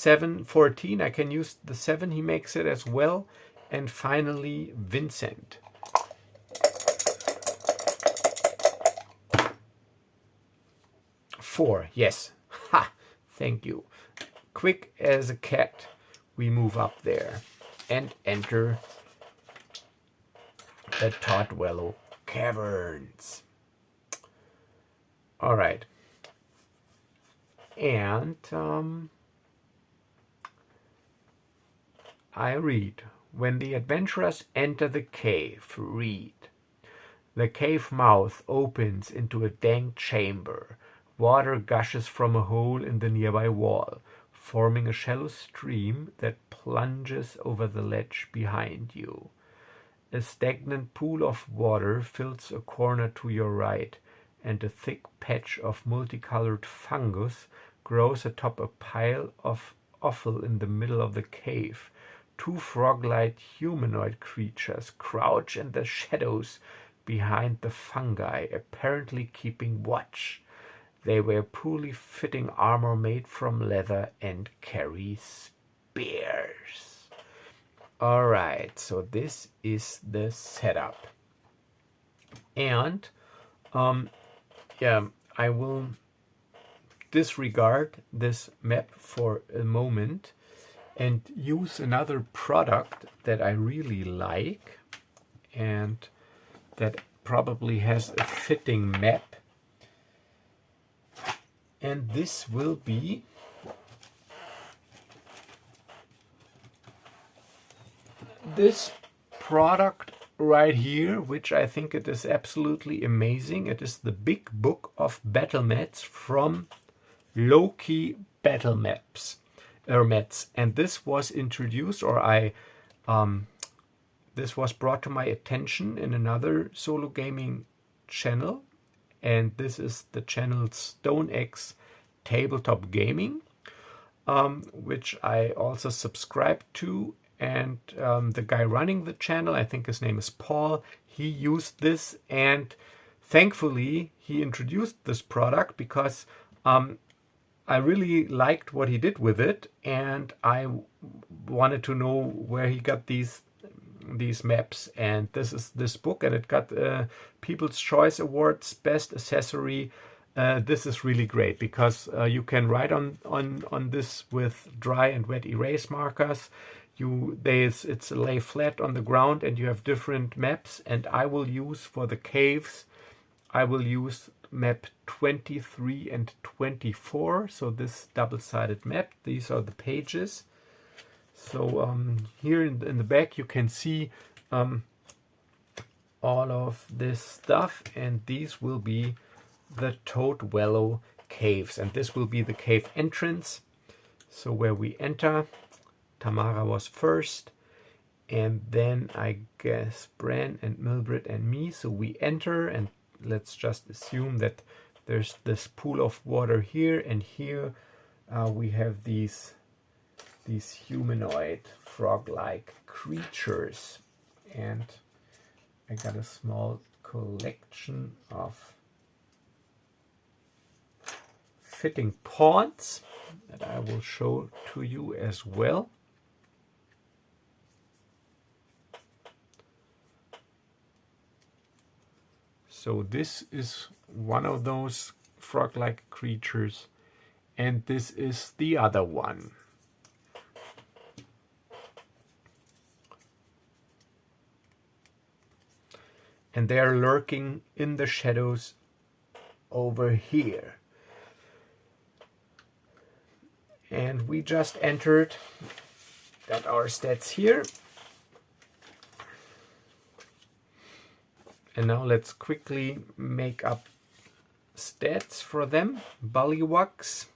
7, 14. I can use the 7. He makes it as well. And finally, Vincent. Four. Yes. Ha! Thank you. Quick as a cat, we move up there and enter the Todwellow Caverns. All right. And I read, when the adventurers enter the cave, read. The cave mouth opens into a dank chamber. Water gushes from a hole in the nearby wall, forming a shallow stream that plunges over the ledge behind you. A stagnant pool of water fills a corner to your right, and a thick patch of multicolored fungus grows atop a pile of offal in the middle of the cave. Two frog-like humanoid creatures crouch in the shadows behind the fungi, apparently keeping watch. They wear poorly fitting armor made from leather and carry spears. Alright, so this is the setup. And yeah, I will disregard this map for a moment and use another product that I really like and that probably has a fitting map. And this will be this product right here, which I think it is absolutely amazing. It is the Big Book of Battle Mats from Loki Battle Mats. And this was introduced, or this was brought to my attention in another solo gaming channel. And this is the channel StoneX Tabletop Gaming, which I also subscribe to. And the guy running the channel, I think his name is Paul, he used this, and thankfully he introduced this product because I really liked what he did with it, and I wanted to know where he got these maps. And this is this book, and it got People's Choice Awards Best Accessory. This is really great because you can write on this with dry and wet erase markers. It's lay flat on the ground, and you have different maps. And I will use for the caves, I will use map 23 and 24. So this double-sided map. These are the pages. So here in the back you can see all of this stuff, and these will be the Todwellow caves, and this will be the cave entrance. So where we enter, Tamara was first, and then I guess Bran and Milbrit and me. So we enter, and let's just assume that there's this pool of water here, and here we have these humanoid frog-like creatures, and I got a small collection of fitting pawns that I will show to you as well. So this is one of those frog-like creatures, and this is the other one. And they are lurking in the shadows over here. And we just entered, got our stats here. And now let's quickly make up stats for them. Bullywugs.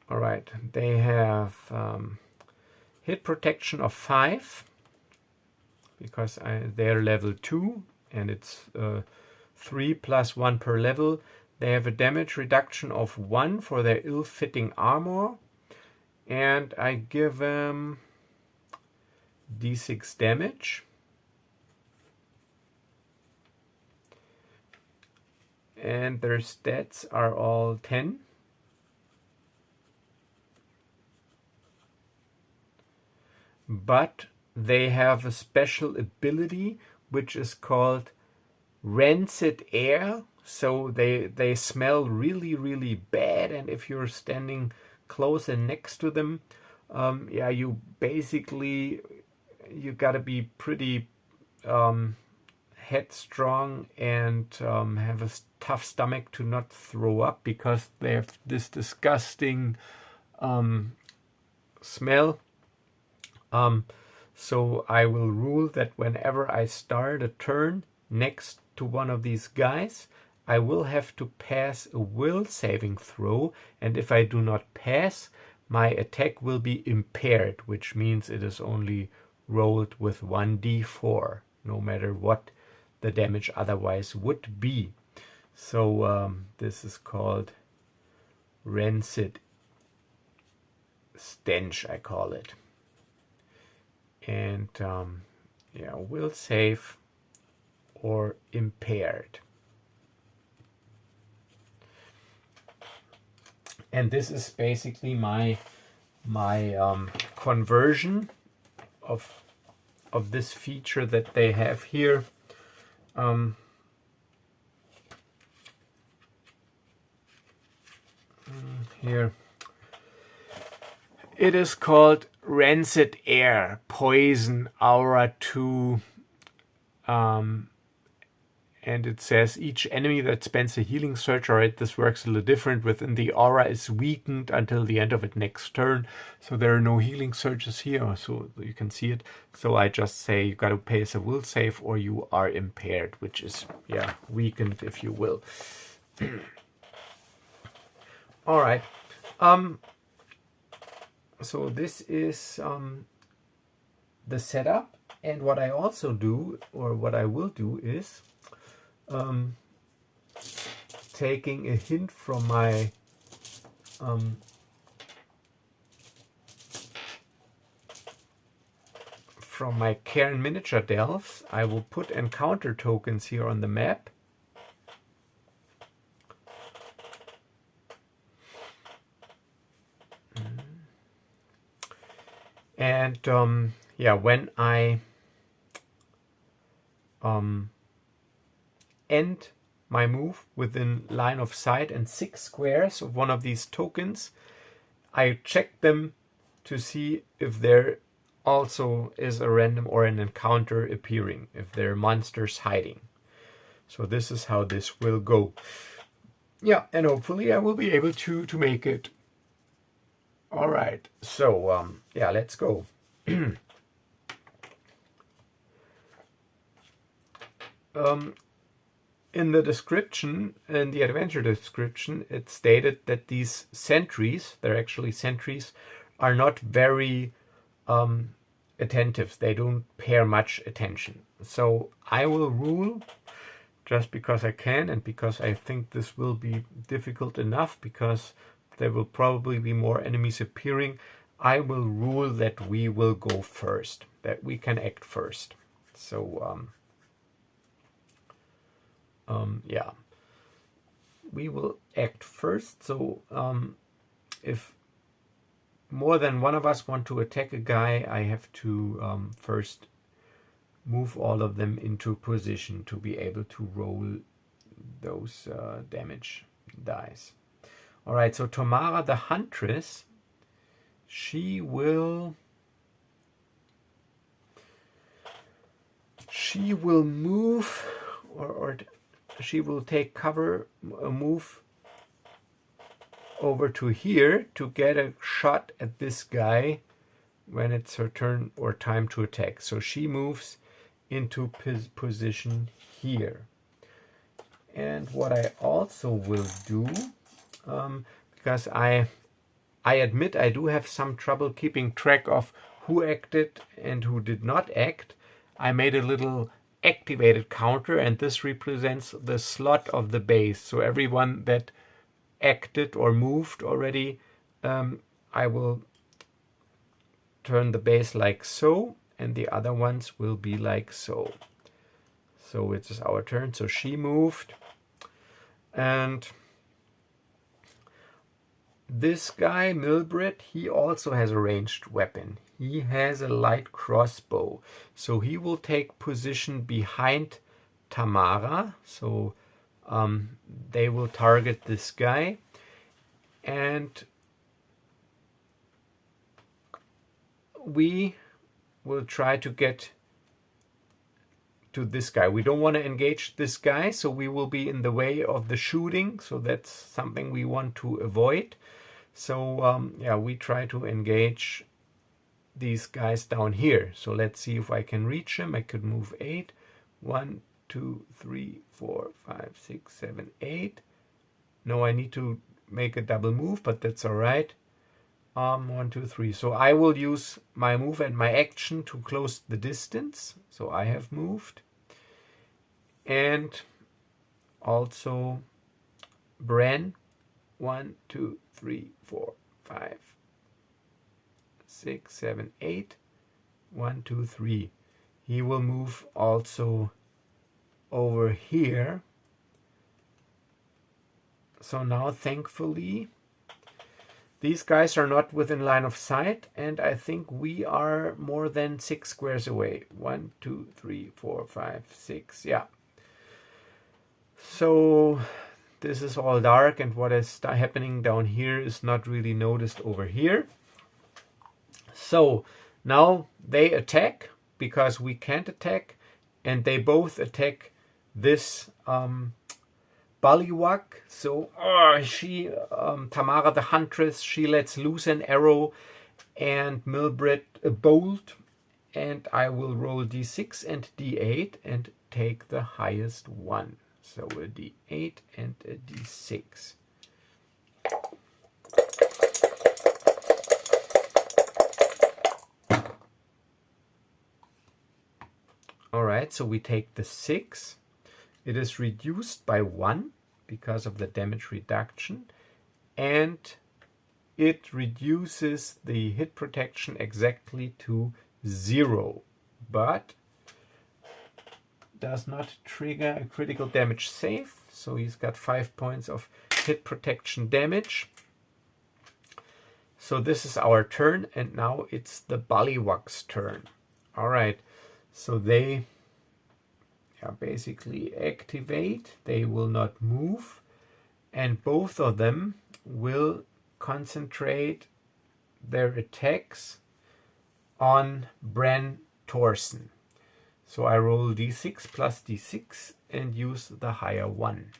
All right, they have hit protection of 5 because they're level 2, and it's 3 plus 1 per level. They have a damage reduction of 1 for their ill-fitting armor, and I give them d6 damage. and their stats are all 10. But they have a special ability which is called rancid air. So they smell really, really bad, and if you're standing close and next to them, yeah, you gotta be pretty headstrong and have a tough stomach to not throw up, because they have this disgusting smell. So I will rule that whenever I start a turn next to one of these guys, I will have to pass a will saving throw, and if I do not pass, my attack will be impaired, which means it is only rolled with 1d4, no matter what the damage otherwise would be. So this is called rancid stench, I call it. And yeah, will save or impaired. And this is basically my conversion of this feature that they have here. Here it is called rancid air, poison, aura 2, and it says each enemy that spends a healing surge, alright, this works a little different, within the aura is weakened until the end of its next turn. So there are no healing surges here, so you can see it. So I just say you got to pass a will save or you are impaired, which is, yeah, weakened, if you will. Alright, so this is the setup, and what I also do, or what I will do, is taking a hint from my Cairn miniature delves. I will put encounter tokens here on the map. And yeah, when I end my move within line of sight and 6 squares of one of these tokens, I check them to see if there also is a random or an encounter appearing, if there are monsters hiding. So this is how this will go. Yeah, and hopefully I will be able to make it. All right, so yeah, let's go. In the description, in the adventure description, it stated that these sentries, they're actually sentries, are not very attentive. They don't pay much attention. So I will rule, just because I can and because I think this will be difficult enough, because there will probably be more enemies appearing, I will rule that we will go first, that we can act first. So yeah, we will act first. So if more than one of us want to attack a guy, I have to first move all of them into position to be able to roll those damage dice. All right, so Tamara the Huntress, she will move, or she will take cover, move over to here to get a shot at this guy when it's her turn or time to attack. So she moves into position here. And what I also will do, because I admit I do have some trouble keeping track of who acted and who did not act, I made a little activated counter, and this represents the slot of the base. So everyone that acted or moved already, I will turn the base like so, and the other ones will be like so. So it is our turn. So she moved, And this guy, Milbred, he also has a ranged weapon. He has a light crossbow. So he will take position behind Tamara. So they will target this guy. And we will try to get to this guy. We don't want to engage this guy, so we will be in the way of the shooting. So that's something we want to avoid. So yeah, we try to engage these guys down here. So let's see if I can reach him. I could move 8. 1, 2, 3, 4, 5, 6, 7, 8. No, I need to make a double move, but that's all right. 1, 2, 3. So I will use my move and my action to close the distance. So I have moved. And also Bran. 1, 2, 3, 4, 5, 6, 7, 8. 1, 2, 3. He will move also over here. So now, thankfully, these guys are not within line of sight, and I think we are more than 6 squares away. 1, 2, 3, 4, 5, 6. Yeah. So this is all dark, and what is happening down here is not really noticed over here. So now they attack because we can't attack, and they both attack this bullywug. So Tamara the Huntress, she lets loose an arrow, and Milbred a bolt, and I will roll d6 and d8 and take the highest one. So a d8 and a d6. All right, so we take the 6. It is reduced by 1 because of the damage reduction, and it reduces the hit protection exactly to 0, but does not trigger a critical damage save. So he's got 5 points of hit protection damage. So this is our turn, and now it's the bullywug's turn. All right, so they basically activate. They will not move, and both of them will concentrate their attacks on Bran Thorson. So I roll d6 plus d6 and use the higher one.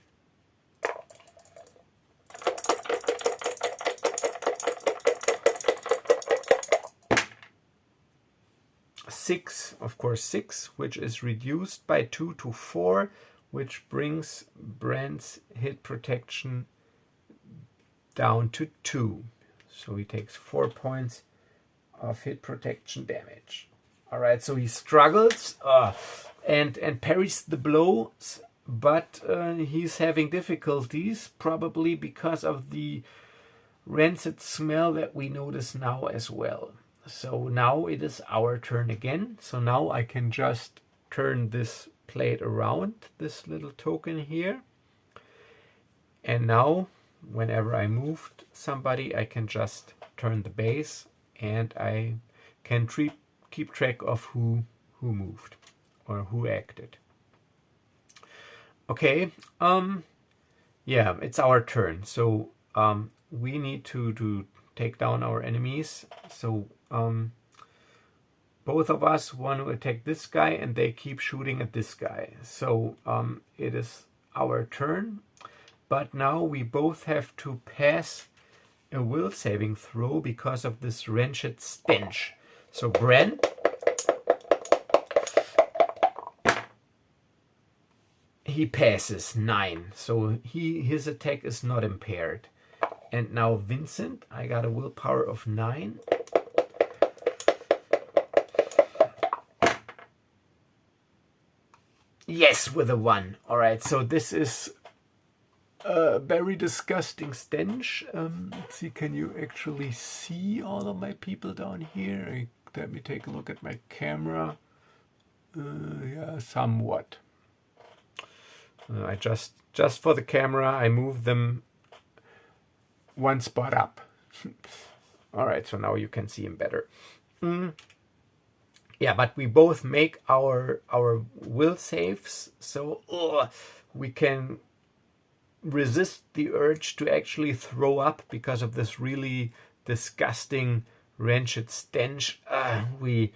Six, of course 6, which is reduced by 2 to 4, which brings Bran's hit protection down to 2. So he takes 4 points of hit protection damage. All right, so he struggles and parries the blows, but he's having difficulties, probably because of the rancid smell that we notice now as well. So now it is our turn again. So now I can just turn this plate around, this little token here. And now, whenever I moved somebody, I can just turn the base, and I can keep track of who moved or who acted. Okay, yeah, it's our turn. So we need to take down our enemies. So both of us want to attack this guy, and they keep shooting at this guy. So it is our turn, but now we both have to pass a will saving throw because of this wretched stench. So Bran, he passes 9, so his attack is not impaired. And now Vincent, I got a willpower of 9. Yes, with a 1. All right, so this is a very disgusting stench. Let's see, can you actually see all of my people down here? Let me take a look at my camera. Yeah, somewhat. I just for the camera, I move them one spot up. All right, so now you can see him better. Yeah, but we both make our will saves, so we can resist the urge to actually throw up because of this really disgusting rancid stench. We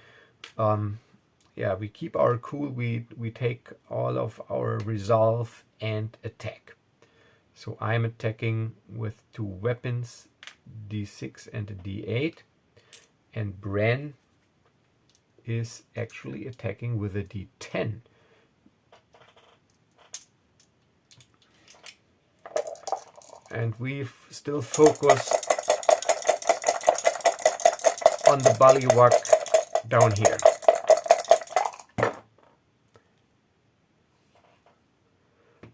keep our cool. We take all of our resolve and attack. So I'm attacking with 2 weapons, D6 and a D8, and Bran is actually attacking with a D10. And we still focus on the bullywug down here.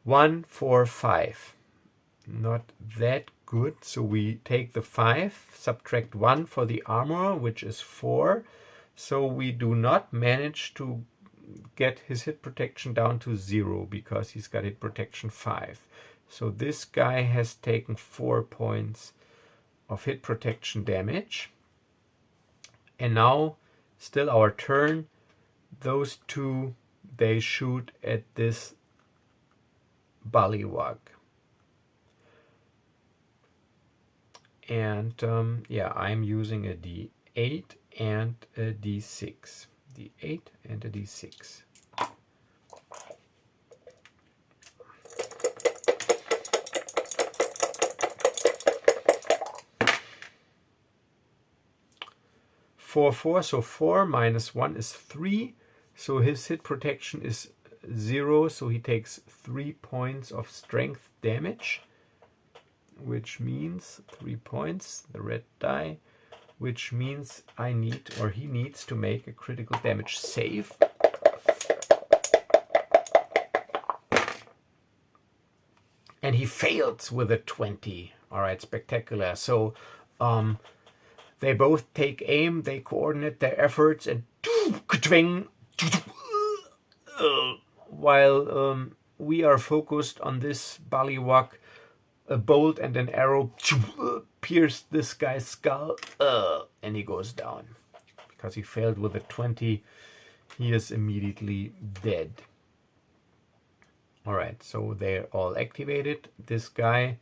One, 4, 5. Not that good. So we take the 5, subtract 1 for the armor, which is 4. So we do not manage to get his hit protection down to 0 because he's got hit protection 5. So this guy has taken 4 points of hit protection damage. And now, still our turn, those 2, they shoot at this bullywug. And I'm using a D8 and a D6. D8 and a D6. Four, 4, so 4 minus 1 is 3. So his hit protection is 0, so he takes 3 points of strength damage, which means 3 points, the red die, which means he needs to make a critical damage save. And he fails with a 20. All right, spectacular. So they both take aim, they coordinate their efforts, and while we are focused on this bullywug, a bolt and an arrow pierce this guy's skull, and he goes down. Because he failed with a 20, he is immediately dead. Alright, so they're all activated. This guy,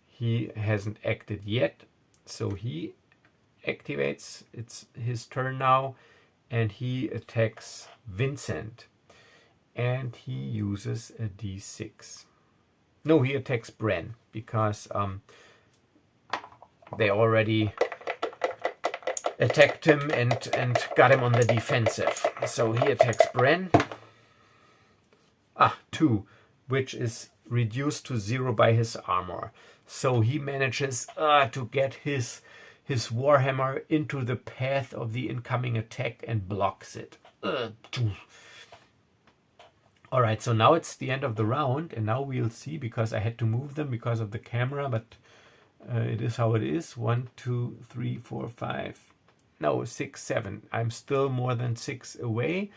he hasn't acted yet, so he activates. It's his turn now, and he attacks Vincent. And he uses a D6. No, he attacks Bran, because they already attacked him and got him on the defensive. So he attacks Bran. 2, which is reduced to 0 by his armor. So he manages to get his warhammer into the path of the incoming attack and blocks it. Alright, so now it's the end of the round, and now we'll see, because I had to move them because of the camera, but it is how it is. 1, 2, 3, 4, 5, no, 6, 7. I'm still more than 6 away.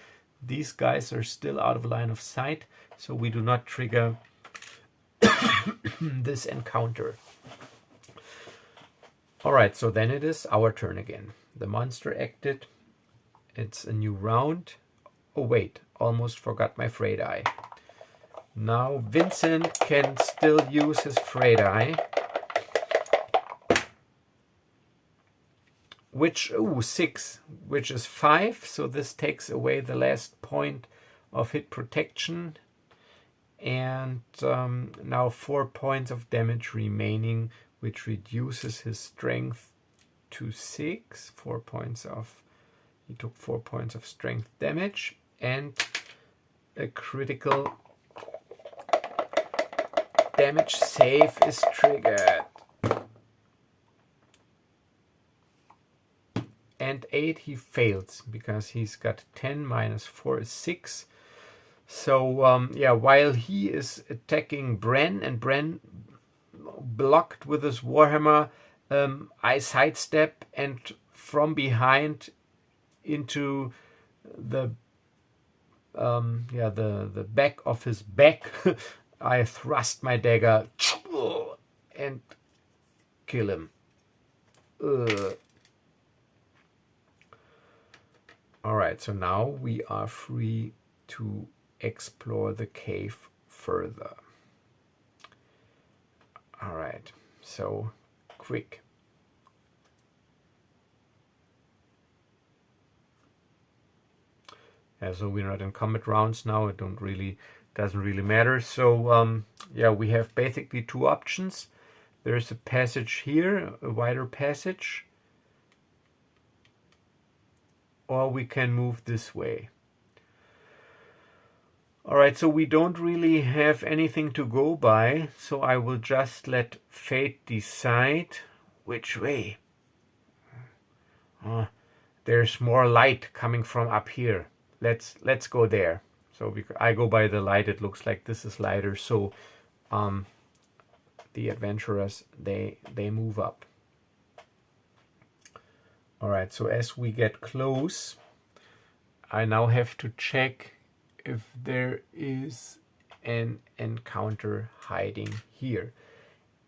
These guys are still out of line of sight, so we do not trigger this encounter. Alright, so then it is our turn again. The monster acted. It's a new round. Oh wait, almost forgot my Frey die. Now Vincent can still use his Frey die. Which, 6, which is 5, so this takes away the last point of hit protection. And now 4 points of damage remaining, which reduces his strength to 6. 4 points of, he took 4 points of strength damage, and a critical damage save is triggered. And 8 he fails, because he's got 10 minus 4 is 6. So while he is attacking Bran, and Bran blocked with his warhammer, I sidestep, and from behind into the back of his back I thrust my dagger and kill him. Alright, so now we are free to explore the cave further. Alright, so quick. Yeah, so we're not in combat rounds now. It doesn't really matter. So yeah, we have basically two options. There's a passage here, a wider passage, or we can move this way. Alright, so we don't really have anything to go by, so I will just let fate decide which way. There's more light coming from up here. Let's go there. So I go by the light, it looks like this is lighter, so the adventurers, they move up. Alright, so as we get close, I now have to check if there is an encounter hiding here.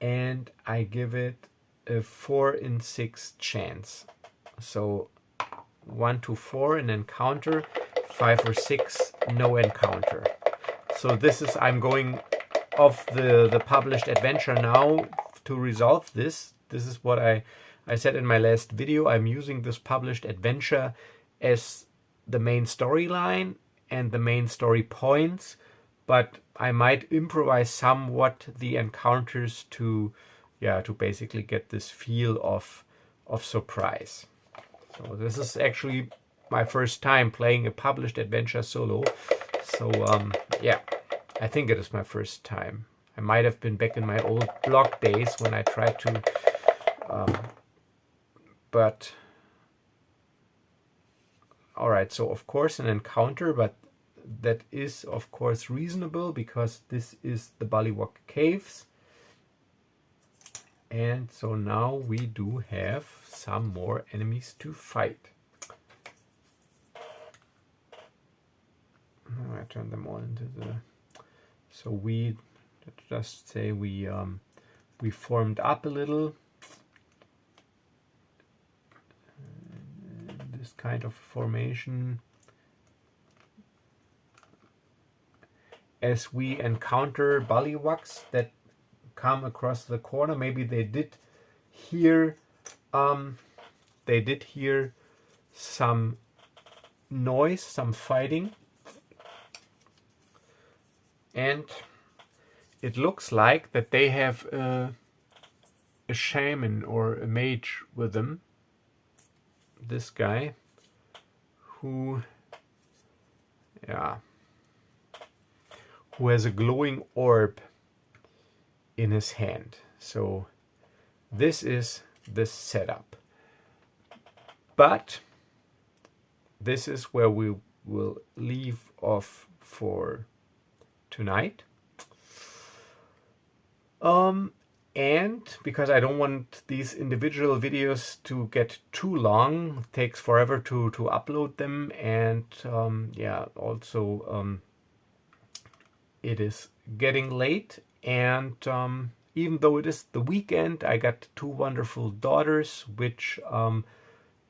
And I give it a 4 in 6 chance. So 1 to 4 an encounter, 5 or 6 no encounter. So this is, I'm going off the published adventure now to resolve this. This is what I said in my last video. I'm using this published adventure as the main storyline and the main story points, but I might improvise somewhat the encounters to basically get this feel of surprise. So this is actually my first time playing a published adventure solo. So yeah, I think it is my first time. I might have been back in my old blog days when I tried to, but alright, so of course an encounter, but that is of course reasonable because this is the Bullywug Caves. And so now we do have some more enemies to fight. I turn them all into the... So we, let's just say we formed up a little. This kind of formation. As we encounter bullywugs that come across the corner, maybe they did hear some noise, some fighting, and it looks like that they have a shaman or a mage with them. This guy who has a glowing orb in his hand. So this is the setup. But this is where we will leave off for tonight. And because I don't want these individual videos to get too long, it takes forever to upload them, and yeah, also it is getting late, and even though it is the weekend, I got 2 wonderful daughters which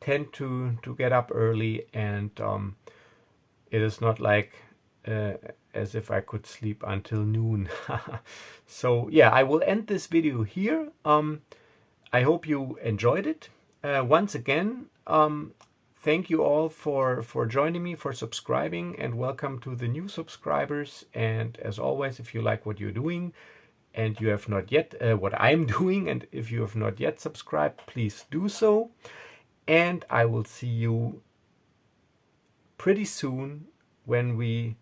tend to get up early, and it is not like as if I could sleep until noon. So yeah, I will end this video here. I hope you enjoyed it. Once again, thank you all for joining me, for subscribing, and welcome to the new subscribers. And as always, if you like what you're doing and you have not yet, what I'm doing, and if you have not yet subscribed, please do so. And I will see you pretty soon when we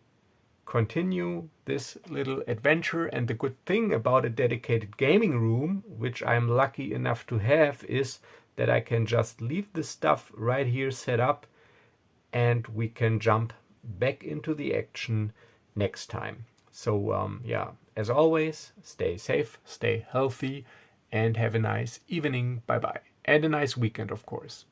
continue this little adventure. And the good thing about a dedicated gaming room, which I'm lucky enough to have, is that I can just leave this stuff right here set up, and we can jump back into the action next time. So yeah, as always, stay safe, stay healthy, and have a nice evening. Bye bye. And a nice weekend, of course.